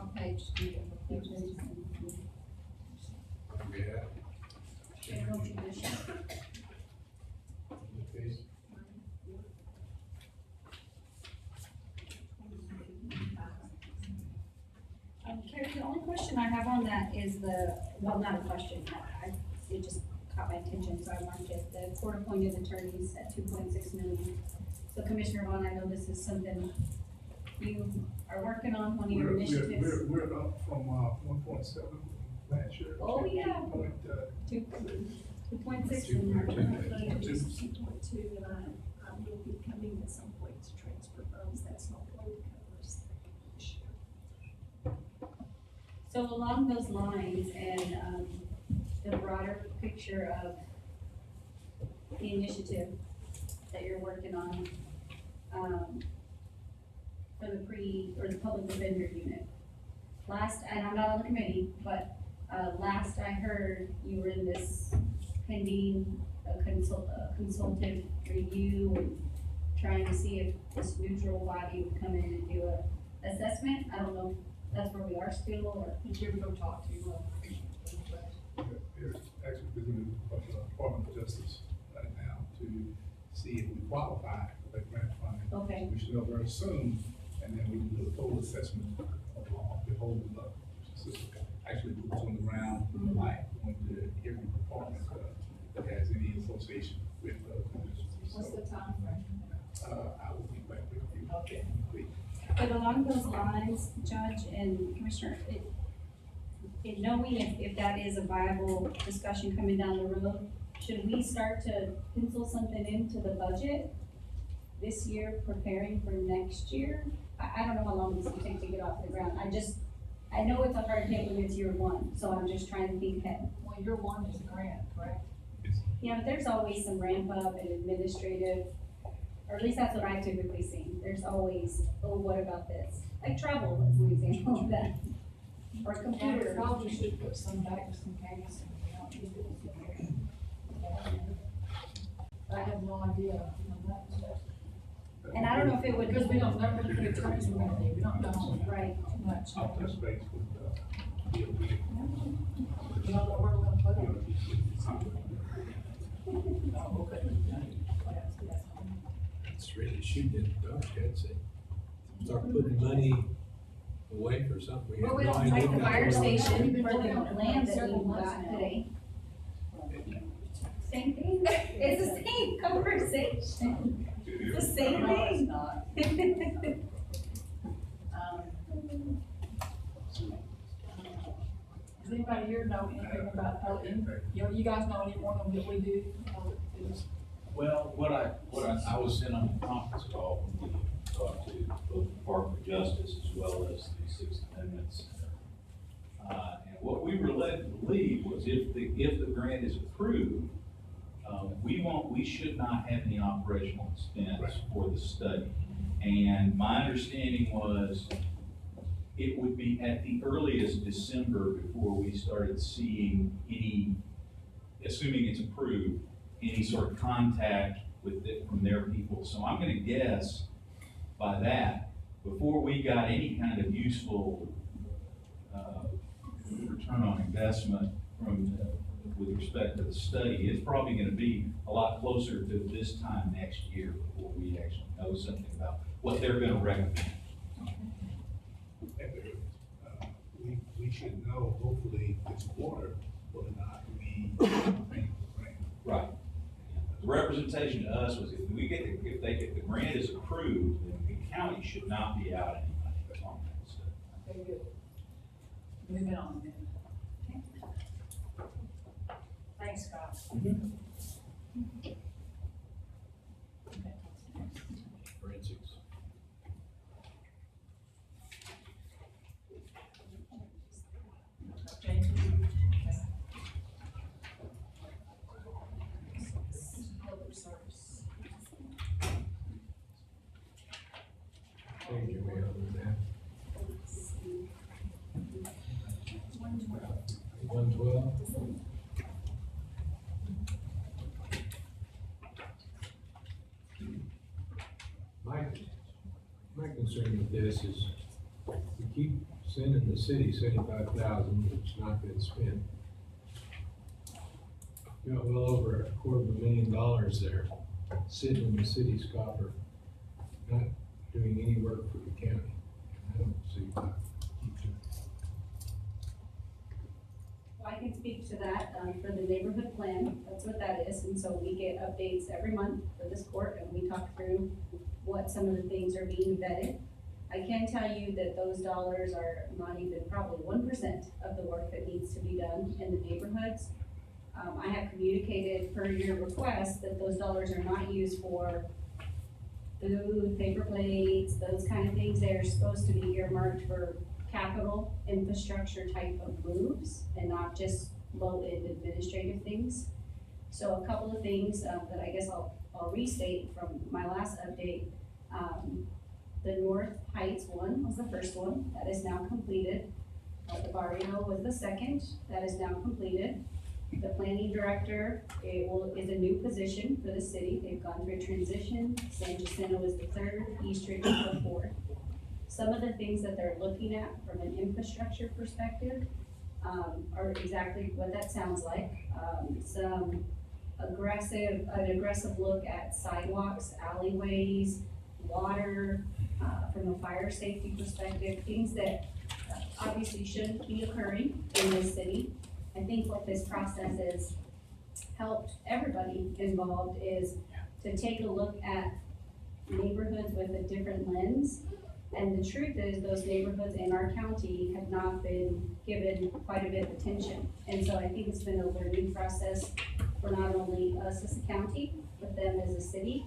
Okay, just do it. Yeah. General judicial. Okay. Carrie, the only question I have on that is well, not a question, it just caught my attention, so I marked it, the court-appointed attorneys at 2.6 million. So Commissioner Vaughn, I know this is something you are working on, one of your initiatives. We're up from 1.7 last year. Oh, yeah. 2.6. 2.6. 2.2, and I will be coming at some point to transfer funds, that's not going to cover us this year. So along those lines and the broader picture of the initiative that you're working on for the public defender unit. And I'm not on the committee, but last I heard you were in this pending consultative review and trying to see if this neutral body would come in and do a assessment. I don't know if that's where we are still, or Did you ever go talk to We're actually visiting the Department of Justice right now to see if we qualify for that grant funding. okay, We should know very soon, and then we can do a full assessment of the whole system. Actually, boots on the ground, like going to every department that has any association with What's the time frame? I will be back with you. Okay. Please. but along those lines, Judge and Commissioner, in knowing if that is a viable discussion coming down the road, should we start to pencil something into the budget this year, preparing for next year? I don't know how long this will take to get off the ground. I know it's a hard hit when it's year one, so I'm just trying to think ahead. Well, your one is a grant, correct? Yeah, but there's always some ramp up and administrative, or at least that's what I typically see. There's always, oh, what about this? Like travel is an example of that. Or Yeah, computer. probably should put some back just in case. We don't need it. I have no idea on that. And I don't know if it would. Because we don't know what the attorneys are gonna do, we don't know. Right. Too much. I'll touch base with DOT. We don't know where we're gonna put it. Oh, okay. it's really shooting in the dark, I'd say. Start putting money away for something we have Well, we no don't idea. take the about. fire station for the land that we got today. Same thing, it's the same conversation, it's the same No, it's thing. not. Does anybody here know anything about, you guys know any more than what we do? Well, I was in on a conference call when we talked to both the Department of Justice as well as the Sixth Amendment Center. And what we were led to believe was if the grant is approved, we should not have any operational expense for the study. And my understanding was it would be at the earliest December before we started seeing any, assuming it's approved, any sort of contact with it from their people. So I'm gonna guess by that, before we got any kind of useful, return on investment from, with respect to the study, it's probably gonna be a lot closer to this time next year before we actually know something about what they're gonna recommend. We should know hopefully this quarter whether or not we paying the grant. Right. The representation to us was if the grant is approved, then the county should not be out any money on that stuff. Okay, good. Moving on then. Thanks, Scott. Forensics. James? Public service. Thank you, Mayor, on that. 112. My concern with this is we keep sending the city 75,000, which is not been spent. You got well over $250,000 there, sitting in the city's coffer, not doing any work for the county. I don't see why. Well, I can speak to that, for the neighborhood plan, that's what that is, and so we get updates every month for this court, and we talk through what some of the things are being vetted. I can tell you that those dollars are not even probably 1% of the work that needs to be done in the neighborhoods. I have communicated per your request that those dollars are not used for food, paper plates, those kind of things. They're supposed to be earmarked for capital infrastructure type of moves and not just low-end administrative things. So a couple of things that I guess I'll restate from my last update. The North Heights one was the first one, that is now completed. The Barrio was the second, that is now completed. The planning director, is a new position for the city. They've gone through a transition. San Jacinto is the third, East Ridge is the fourth. Some of the things that they're looking at from an infrastructure perspective, are exactly what that sounds like. Some an aggressive look at sidewalks, alleyways, water, from a fire safety perspective, things that obviously shouldn't be occurring in this city. I think what this process has helped everybody involved is to take a look at neighborhoods with a different lens. And the truth is, those neighborhoods in our county have not been given quite a bit of attention. And so I think it's been a learning process for not only us as a county, but them as a city.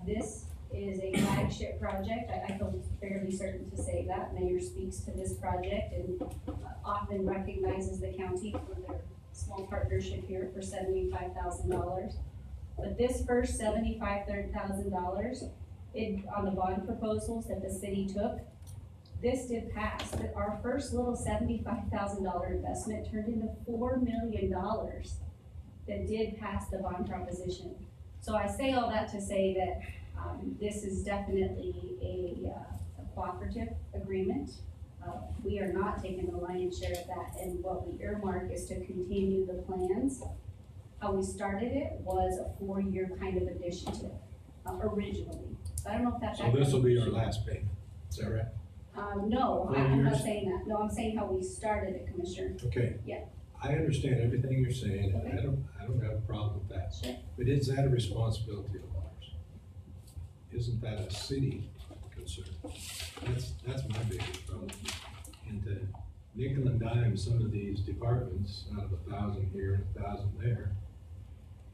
This is a flagship project. I feel fairly certain to say that. Mayor speaks to this project and often recognizes the county for their small partnership here for $75,000. But this first $75,000, on the bond proposals that the city took, this did pass. But our first little $75,000 investment turned into $4 million that did pass the bond proposition. So I say all that to say that this is definitely a cooperative agreement. We are not taking the lion's share of that, and what we earmark is to continue the plans. How we started it was a 4-year kind of initiative. originally. So I don't know if that's. So this will be our last payment, is that right? No, 4 I'm not years? saying that. No, I'm saying how we started it, Commissioner. Okay. Yeah. I understand everything you're saying, and Okay. I don't have a problem with that. Sure. But is that a responsibility of ours? Isn't that a city concern? That's my biggest problem. And to nickel and dime some of these departments out of 1,000 here and 1,000 there.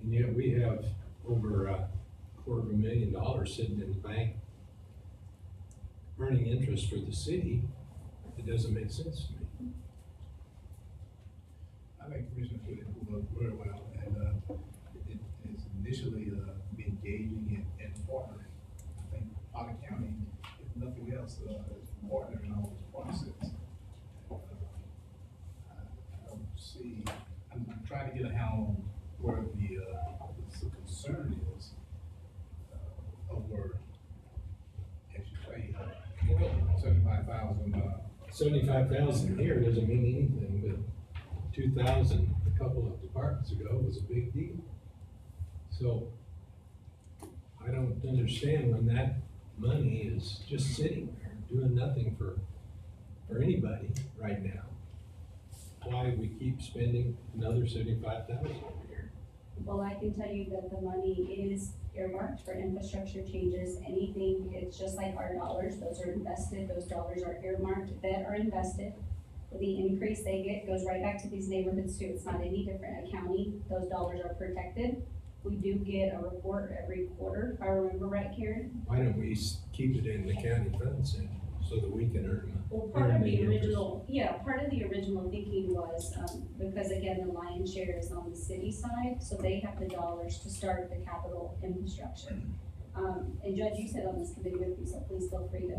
And yet we have over $250,000 sitting in the bank earning interest for the city. It doesn't make sense to me. I think Commissioner put it very well, and, it is initially, be engaging and partnering. I think Potter County, if nothing else, is partnering in all this process. I don't see, I'm trying to get a handle on where the concern is, over, as you say, 75,000, 75,000 here doesn't mean anything, but 2,000 a couple of departments ago was a big deal. So I don't understand when that money is just sitting there, doing nothing for anybody right now. Why we keep spending another 75,000 over here. Well, I can tell you that the money is earmarked for infrastructure changes, anything, it's just like our dollars, those are invested, those dollars are earmarked, that are invested. The increase they get goes right back to these neighborhoods too, it's not any different, a county, those dollars are protected. We do get a report every quarter, if I remember right, Karen. Why don't we keep it in the county funds then, so that we can earn Well, part of the interest? original, yeah, part of the original thinking was, because again, the lion's share is on the city side, so they have the dollars to start the capital infrastructure. And Judge, you sit on this committee with me, so please feel free to,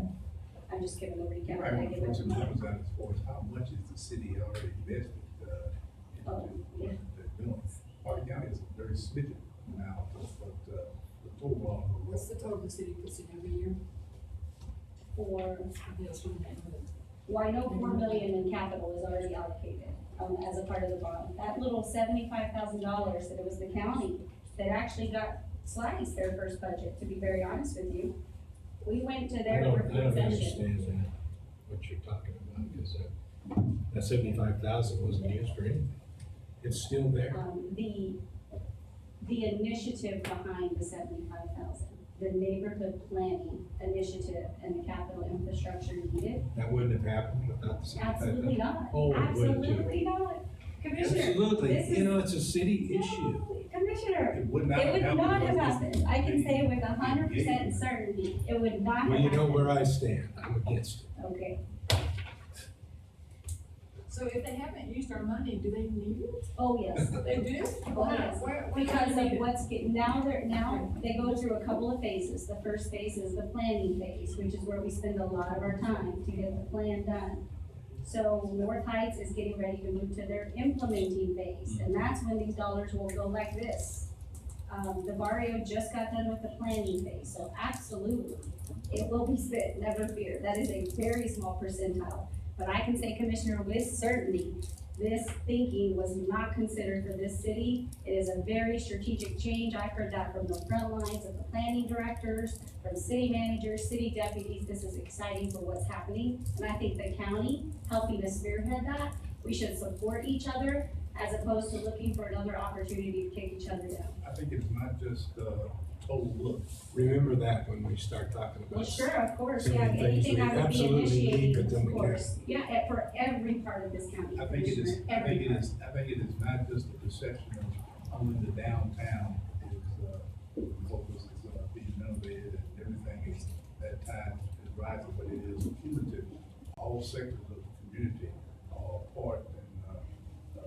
I'm just giving the recap. right, and I want to give throw it some to numbers out as far as how much is the city already invested, into Oh, yeah. what they're doing. Potter County is very smidgen now, but, the total. What's the total the city puts in every year? For, Yes, from that. well, I know 4 million in capital is already allocated, as a part of the bond. That little $75,000 that it was the county that actually got sliced their first budget, to be very honest with you. We went to I their don't concession. understand that, what you're talking about, because that 75,000 wasn't used for anything. It's still there. The initiative behind the 75,000, the neighborhood planning initiative and the capital infrastructure needed. That wouldn't have happened without the 75,000. Absolutely not. Oh, it would too. Absolutely not. Commissioner. Absolutely, this is- you know, it's a city issue. No, Commissioner, It would not it would have not have happened. happened. I can say with 100% certainty, it would not have Well, happened. you know where I stand, I'm against it. Okay, So if they haven't used our money, do they need it? oh, yes. They do? Oh, yes. Where Because do they of need it? what's getting, now they go through a couple of phases. The first phase is the planning phase, which is where we spend a lot of our time to get the plan done. So North Heights is getting ready to move to their implementing phase, and that's when these dollars will go like this. The barrio just got done with the planning phase, so absolutely, it will be spent, never fear. That is a very small percentile. But I can say, Commissioner, with certainty, this thinking was not considered for this city. It is a very strategic change. I've heard that from the front lines of the planning directors, from city managers, city deputies. This is exciting for what's happening. And I think the county helping to spearhead that, we should support each other as opposed to looking for another opportunity to kick each other down. I think it's not just, total look. Remember that when we start talking Well, about. sure, of course, some of yeah, the things anything we I would be absolutely need initiating, within of the course. Yeah, for every part of this county, I think it is, Commissioner, every part. I think it is not just the perception of only the downtown is, focus is, being renovated and everything is, that time is rising, but it is cumulative. All sectors of the community are part and,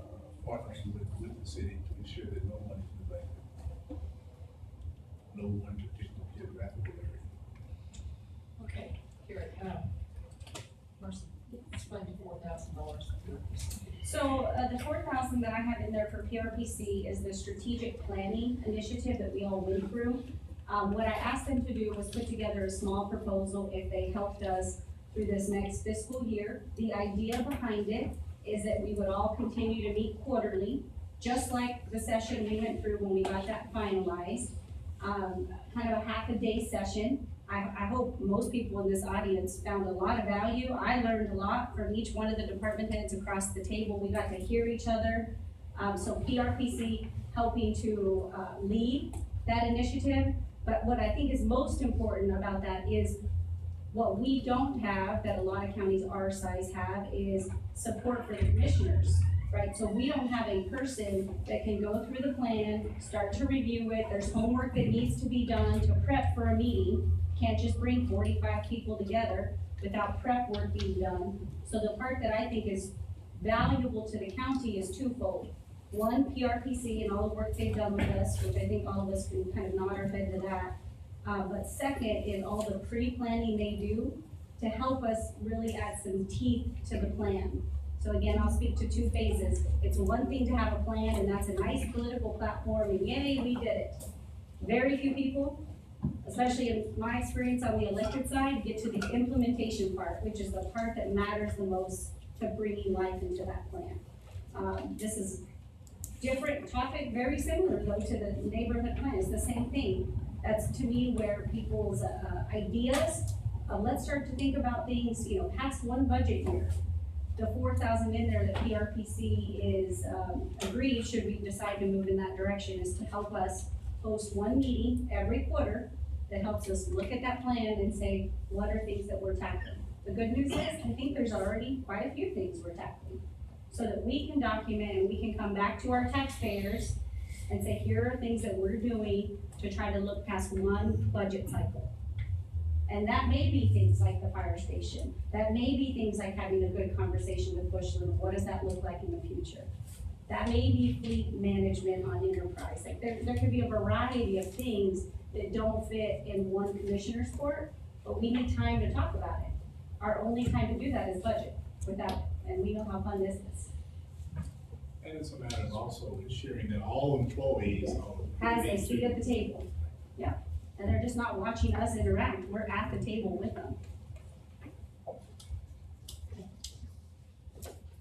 partnering with the city to ensure that no one is neglected. No one particular geographical area. Okay, Karen, Mercy, explain the $4,000. So, the 4,000 that I have in there for PRPC is the strategic planning initiative that we all went through. What I asked them to do was put together a small proposal if they helped us through this next fiscal year. The idea behind it is that we would all continue to meet quarterly, just like the session we went through when we got that finalized. kind of a half a day session. I hope most people in this audience found a lot of value. I learned a lot from each one of the department heads across the table. We got to hear each other. So PRPC helping to lead that initiative. But what I think is most important about that is what we don't have, that a lot of counties our size have, is support for the commissioners, right? So we don't have a person that can go through the plan, start to review it, there's homework that needs to be done to prep for a meeting. Can't just bring 45 people together without prep work being done. So the part that I think is valuable to the county is twofold. One, PRPC and all the work they've done with us, which I think all of us can kind of nod our head to that. But second is all the pre-planning they do to help us really add some teeth to the plan. So again, I'll speak to two phases. It's one thing to have a plan, and that's a nice political platform, and yay, we did it. Very few people, especially in my experience on the elected side, get to the implementation part, which is the part that matters the most to bringing life into that plan. This is different topic, very similar though to the neighborhood plan. It's the same thing. That's to me where people's ideas, let's start to think about things, past one budget year. The 4,000 in there that PRPC is agreed, should we decide to move in that direction, is to help us host one meeting every quarter that helps us look at that plan and say, what are things that we're tackling? The good news is, I think there's already quite a few things we're tackling, so that we can document and we can come back to our taxpayers and say, here are things that we're doing to try to look past one budget cycle. And that may be things like the fire station. That may be things like having a good conversation with Bushland. What does that look like in the future? That may be fleet management on enterprise. Like there could be a variety of things that don't fit in one commissioner's court, but we need time to talk about it. Our only time to do that is budget and we know how fun this is. And it's a matter of also ensuring that all employees Has a seat at the table. Yeah. And they're just not watching us interact. We're at the table with them.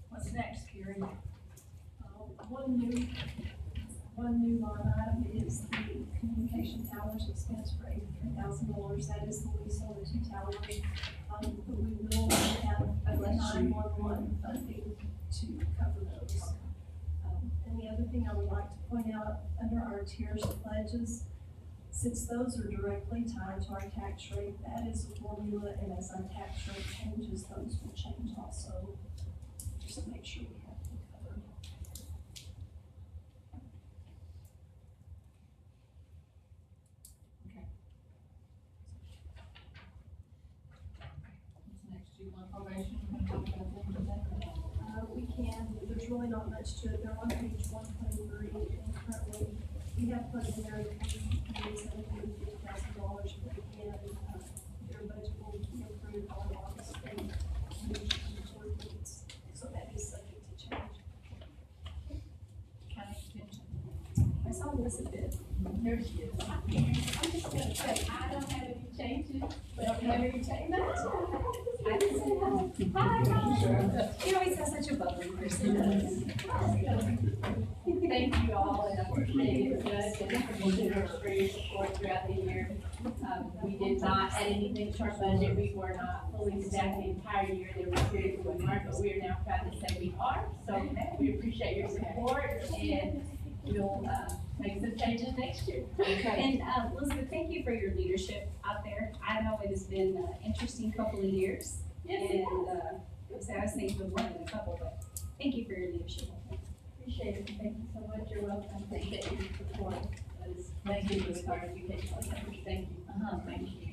What's next, Carrie? One new line item is the communication towers expense for $83,000. That is the lease on the two towers. But we will have a 911 funding to cover those. And the other thing I would like to point out, under our tiers of pledges, since those are directly tied to our tax rate, that is a formula, and as our tax rate changes, those will change also, just to make sure we have them covered. What's next? Do you want probation? We're gonna talk about them today. We can, but there's really not much to it. They're on page 123, and currently we have preliminary payments of $150,000, but again, their budget will be approved on August 8th. So that is subject to change. County extension. I saw Elizabeth. There she is. I'm just gonna say, I don't have any changes, but I don't have any changes. I can say hi. Hi. She always has such a bubbly person. Thank you all, and I appreciate it, Judge, and Commissioner, for your support throughout the year. We did not add anything to our budget, we were not fully staffed the entire year, there were periods we weren't, but we are now proud to say we are. So we appreciate your support, and we'll, make some changes next year. And Elizabeth, thank you for your leadership out there. I know it has been an interesting couple of years. Yes, And I was thinking it was more than a couple, but thank you for your leadership. appreciate it, thank you so much, you're welcome, appreciate your support. Thank you for the clarification, thank you. Thank you.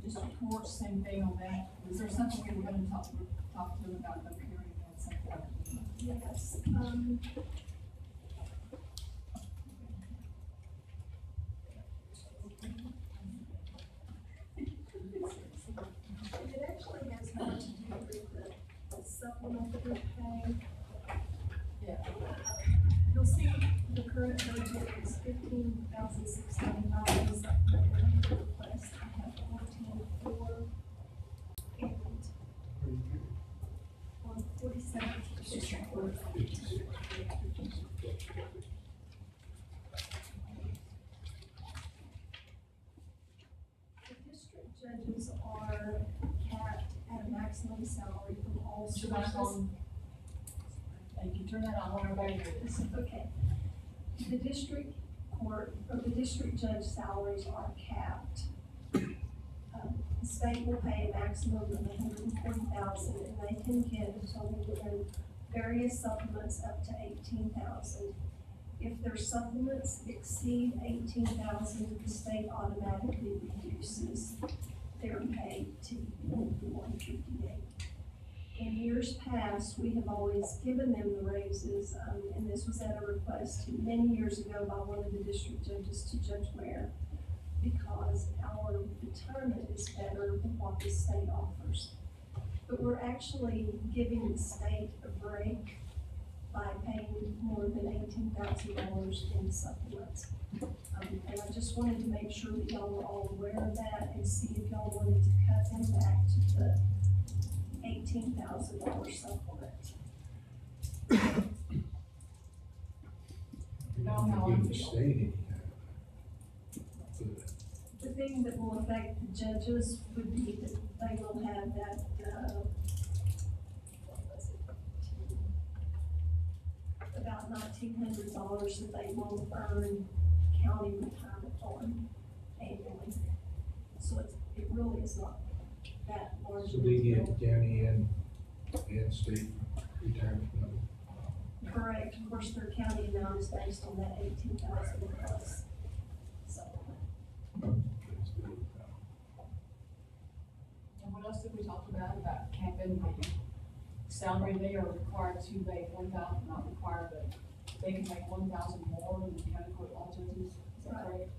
Just of course, same thing on that, was there something we were gonna talk to them about the hearing and something? Yes, it actually has nothing to do with the supplement that we pay. Yeah. You'll see the current budget is $15,695, the request, I have 14,400 and 147. on. Thank you, turn that on when everybody hears this. Okay. The district court, or the district judge salaries are capped. The state will pay a maximum of $140,000, and they can get a total within various supplements up to $18,000. If their supplements exceed $18,000, the state automatically reduces their pay to $158,000. In years past, we have always given them the raises, and this was at a request many years ago by one of the district judges to Judge Ware, because our retirement is better than what the state offers. But we're actually giving the state a break by paying more than $18,000 in supplements. And I just wanted to make sure that y'all were all aware of that and see if y'all wanted to cut them back to the $18,000 supplement. Give the state any The thing that will affect the judges would be that they will have that, about $1,900 that they will earn county retirement on annually. So it really is not that large. So they get county and state retirement money. Correct, of course, their county amount is based on that $18,000 plus supplement. And what else did we talk about capping the salary? They are required to make 1,000, not required, but they can make 1,000 more than the county court law judges, is that correct?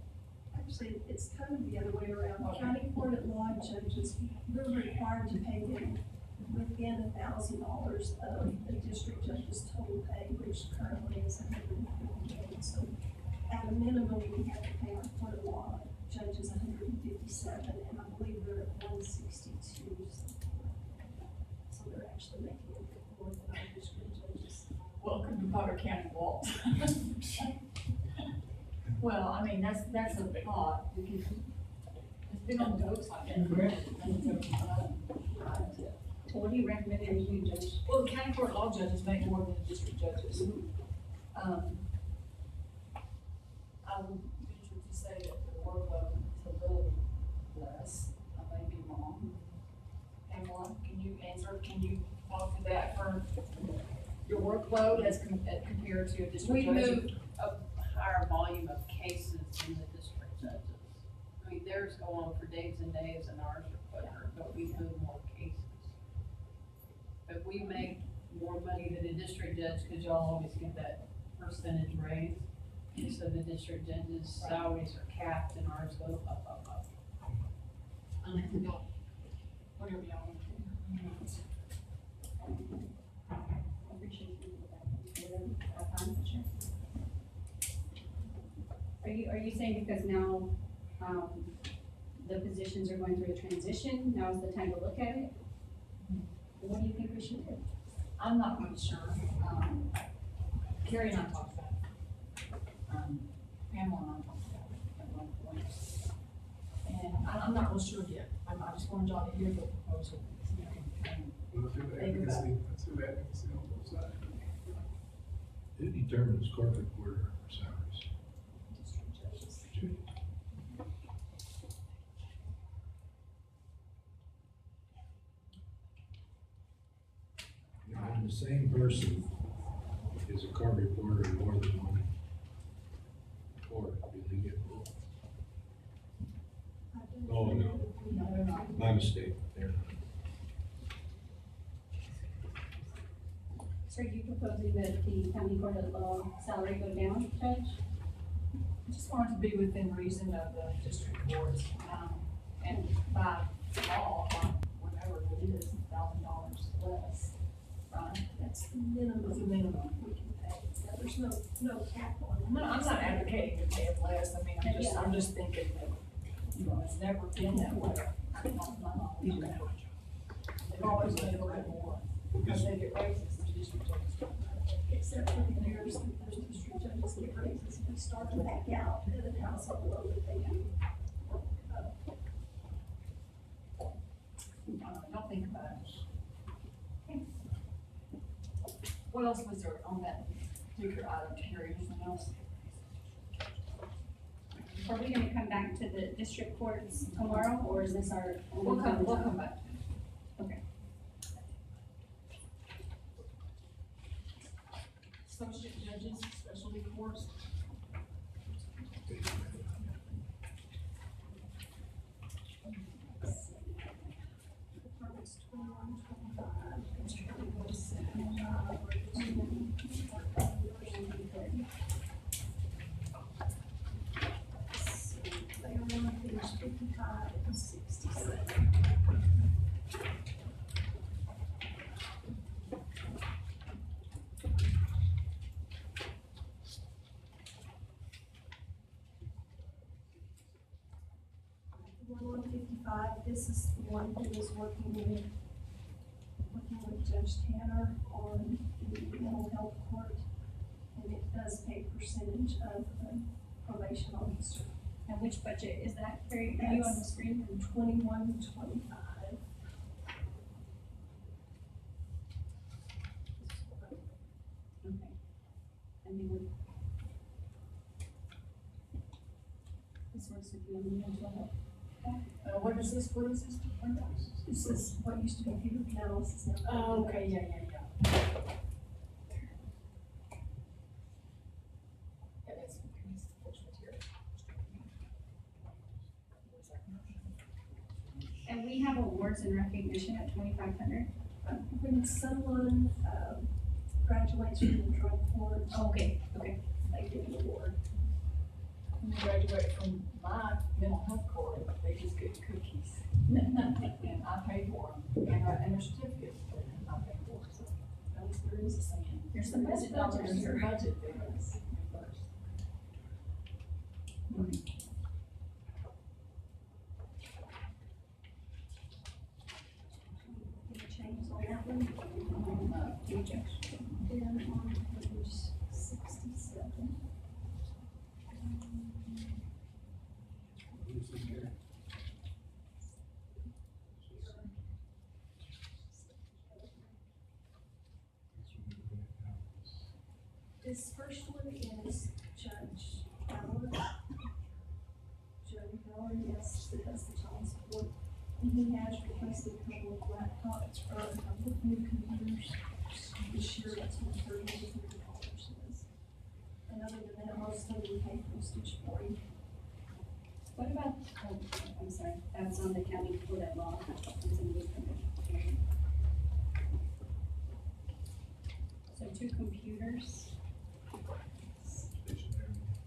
Actually, it's kind of the other way around. Okay. County court at law judges, we're required to pay them within $1,000 of the district judge's total pay, which currently is $158. So at a minimum, we have to pay our court of law judges $157, and I believe they're at $162. So they're actually making a bit more than our district judges. Welcome to Potter County Walt. Well, I mean, that's a thought, because it's been on the books like that forever. So what do you recommend they do, Judge? Well, the county court law judges make more than the district judges. I would venture to say that the workload is a little less, I may be wrong. Pamela, can you answer, can you talk to that for your workload as compared to a district We judge? moved a higher volume of cases than the district judges. I mean, theirs go on for days and days and ours are quicker, but we move more cases. But we make more money than a district judge, cause y'all always get that percentage raise. And so the district judges' salaries are capped and ours go up. Whatever y'all want to do. Are you saying because now, the positions are going through a transition, now is the time to look at it? What do you think we should do? I'm not really sure. Carrie and I talked about it. Pamela and I talked about it at one point. And I'm not real sure yet. I just wanted y'all to hear the proposal. Let's do advocacy, let's do advocacy on both sides. Who determines corporate order or salaries? And the same person is a court reporter more than one, or do they get both? Oh, no, No, they're not. my mistake, there. So are you proposing that the county court of law salary go down, Judge? I just want it to be within reason of the district courts, and by law, by whatever it is, $1,000 less, right? That's the minimum. That's the minimum. We can pay. Yeah, there's no cap on it. I'm not advocating to pay it less, I mean, I'm just thinking that, you know, it's never been that way. They've always made a little bit more, because they get raises, the district judges. Except for the years that those district judges get raises, we start to back out at the house below that they do. Don't think about it. What else was there on that particular item, Terry, anything else? Are we gonna come back to the district courts tomorrow, or is this our? We'll come back. Okay. Associate judges, specialty courts. Department's 21, 25. They are on page 55 and 67. The one on 55, this is the one who is working with Judge Tanner on the mental health court. And it does pay percentage of the probation officer. And which budget is that? Are you on the screen? 21, 25. Okay. And then we. This works with you on the mental health. What is this? This is what used to be Peter Canales is now. Oh, okay, yeah. Yeah, that's course material. And we have awards and recognition at 2,500. When someone, graduates from the drug court, Okay. they get an award. When they graduate from my mental health court, they just get cookies. And I pay for them, and their certificates, I pay for, so, at least there is a saying. There's some budget dollars There's here. a budget there, it's reimbursed. Any changes on that one? Then on page 67. This first one is Judge Howard. Judge Howard, yes, he does the child support. And he has requested a couple of laptops or a couple of new computers. This year, that's what $3,800 is. And other than that, most of them pay postage for you. What about, oh, I'm sorry, that's on the county court at law. So 2 computers.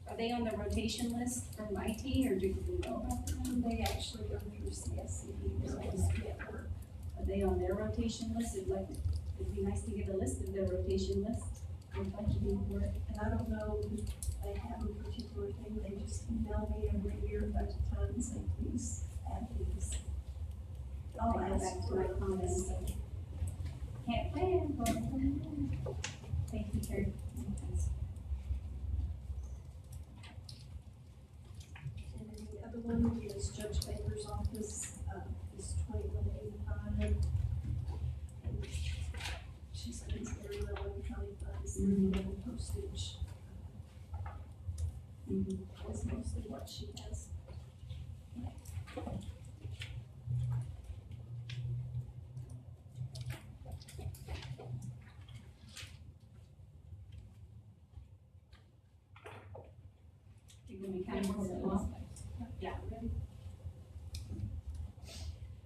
Are they on the rotation list from IT, or do you know about them? They actually go through CSCD, so it's network. Are they on their rotation list? It'd be nice to get a list of their rotation list. With budgeting for it. And I don't know if they have a particular thing, they just email me every year budget time and say, please add these. I'll Go ask back to for my it. comments. Can't plan, but. Thank you, Terry. And then the other one is Judge Baker's office, is 2185. And she spends very little in county funds, and little postage. Is mostly what she has. You're gonna be kind of court at law? Yeah.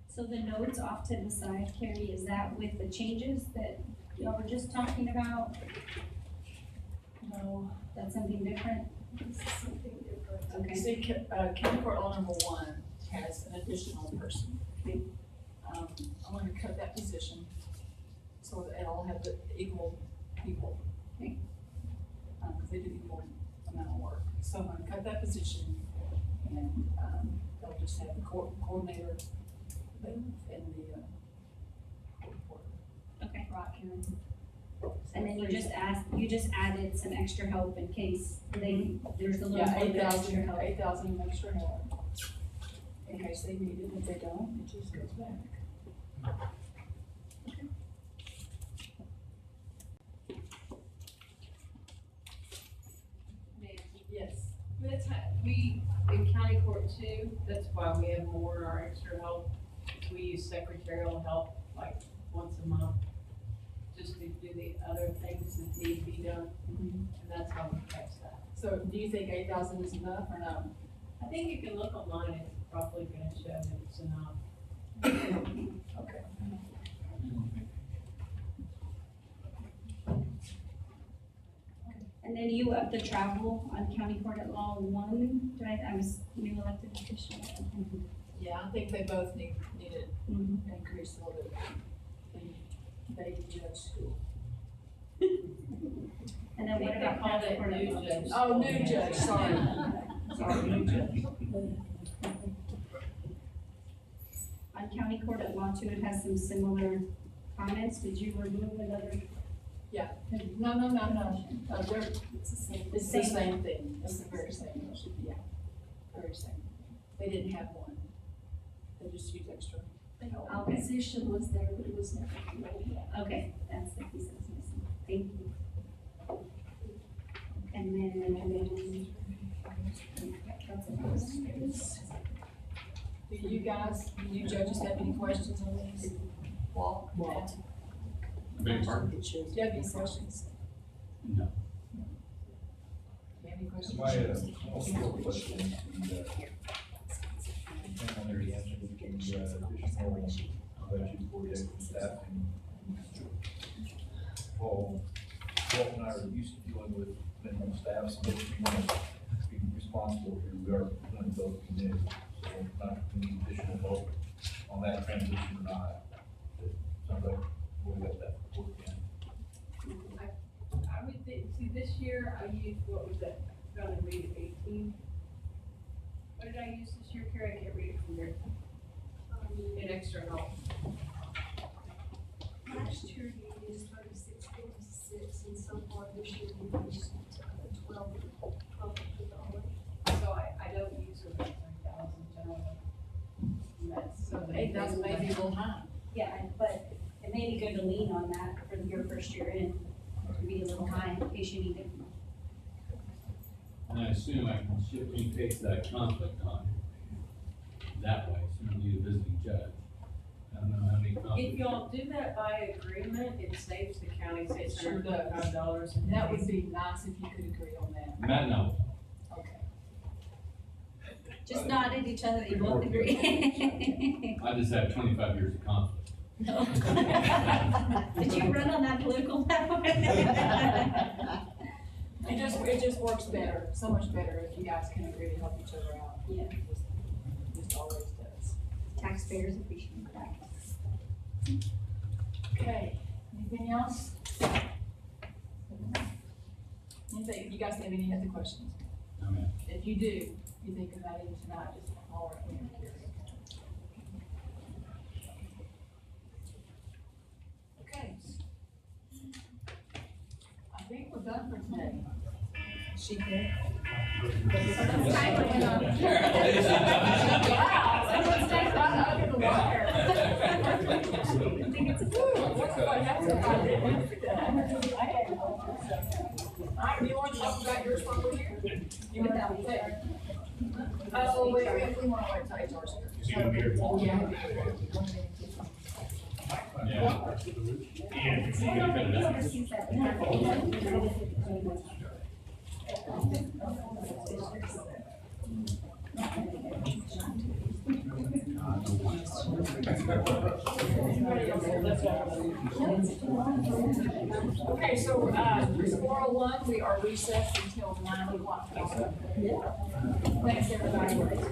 So the notes off to the side, Carrie, is that with the changes that y'all were just talking about? No, that's something different? This is something different. Okay. See, county court law number 1 has an additional person. I'm gonna cut that position so that it'll have the equal people. Okay. Cause they do equal amount of work. So I'm gonna cut that position and, they'll just have the coordinator and the, court reporter. Okay. Right, Karen? And then you just added some extra help in case there's a little Yeah, more extra 8,000, help. 8,000 extra help. In case they need it, if they don't, it just goes back. That's how, in county court too, that's why we have more in our extra help. We use secretarial help like once a month, just to do the other things that need to be done. And that's how we fix that. So do you think 8,000 is enough or no? I think you can look online, it's probably gonna show that it's enough. Okay. And then you up the travel on county court at law 1, I was new elected official. Yeah, I think they both need it Mhm. increased a little bit. The baby judge school. And then what about call county it court at new law? judge? Oh, new judge, sorry. Sorry, new judge. On county court at law 2, it has some similar comments. Did you remove another? No, they're, it's the same thing, it's the very same, yeah, very same. They didn't have one, they just used extra. Okay. Opposition was there, but it was never rolled out. Okay, that's the piece that's missing. Thank you. And then, Do you guys, do you judges have any questions on these? Walk, Matt? Big part. Do you have any questions? No. Do you have any questions? Also question, on their answer, we can, additional budget for the extra staffing. Well, Walt and I are used to dealing with minimum staff, so we want to be responsible here, we are going to both committed. So not we need additional help on that transition or not. It sounds like we'll get that work in. I would think, see, this year I used, what was that, gonna read it 18? What did I use this year, Carrie? I can't read it from here. In extra help. Last year you used 36.46, and so far this year you used $12. So I don't use it like 3,000 generally. And that's, So the 8,000 may be a little high. yeah, but it may be good to lean on that for your first year in, to be a little high in case you need it. And I assume I can shift in case that conflict on that way, so you don't need a visiting judge. I don't know how many if conflicts. y'all do that by agreement, it saves the county Sure does. $655. And that would be nice if you could agree on that. Matt, no. Okay. Just nod at each other, that you both agree. I just have 25 years of conflict. Did you run on that political platform? It just works better, so much better if you guys can agree to help each other out. Yeah. Just always does. Taxpayers appreciate that. Okay, anything else? Anything, you guys have any other questions? No, ma'am. If you do, you think about it tonight, just holler at me. Okay. I think we're done for today. She did. Wow, someone stays right under the wire. Alright, do you want to talk about yours while we're here? You want to take? Oh, wait, we want to wait till HR's here. Is he gonna be here? Yeah. Yeah. And is he gonna cut it out? Okay, so, 401, we are recessed until 9 o'clock. Thanks, everybody.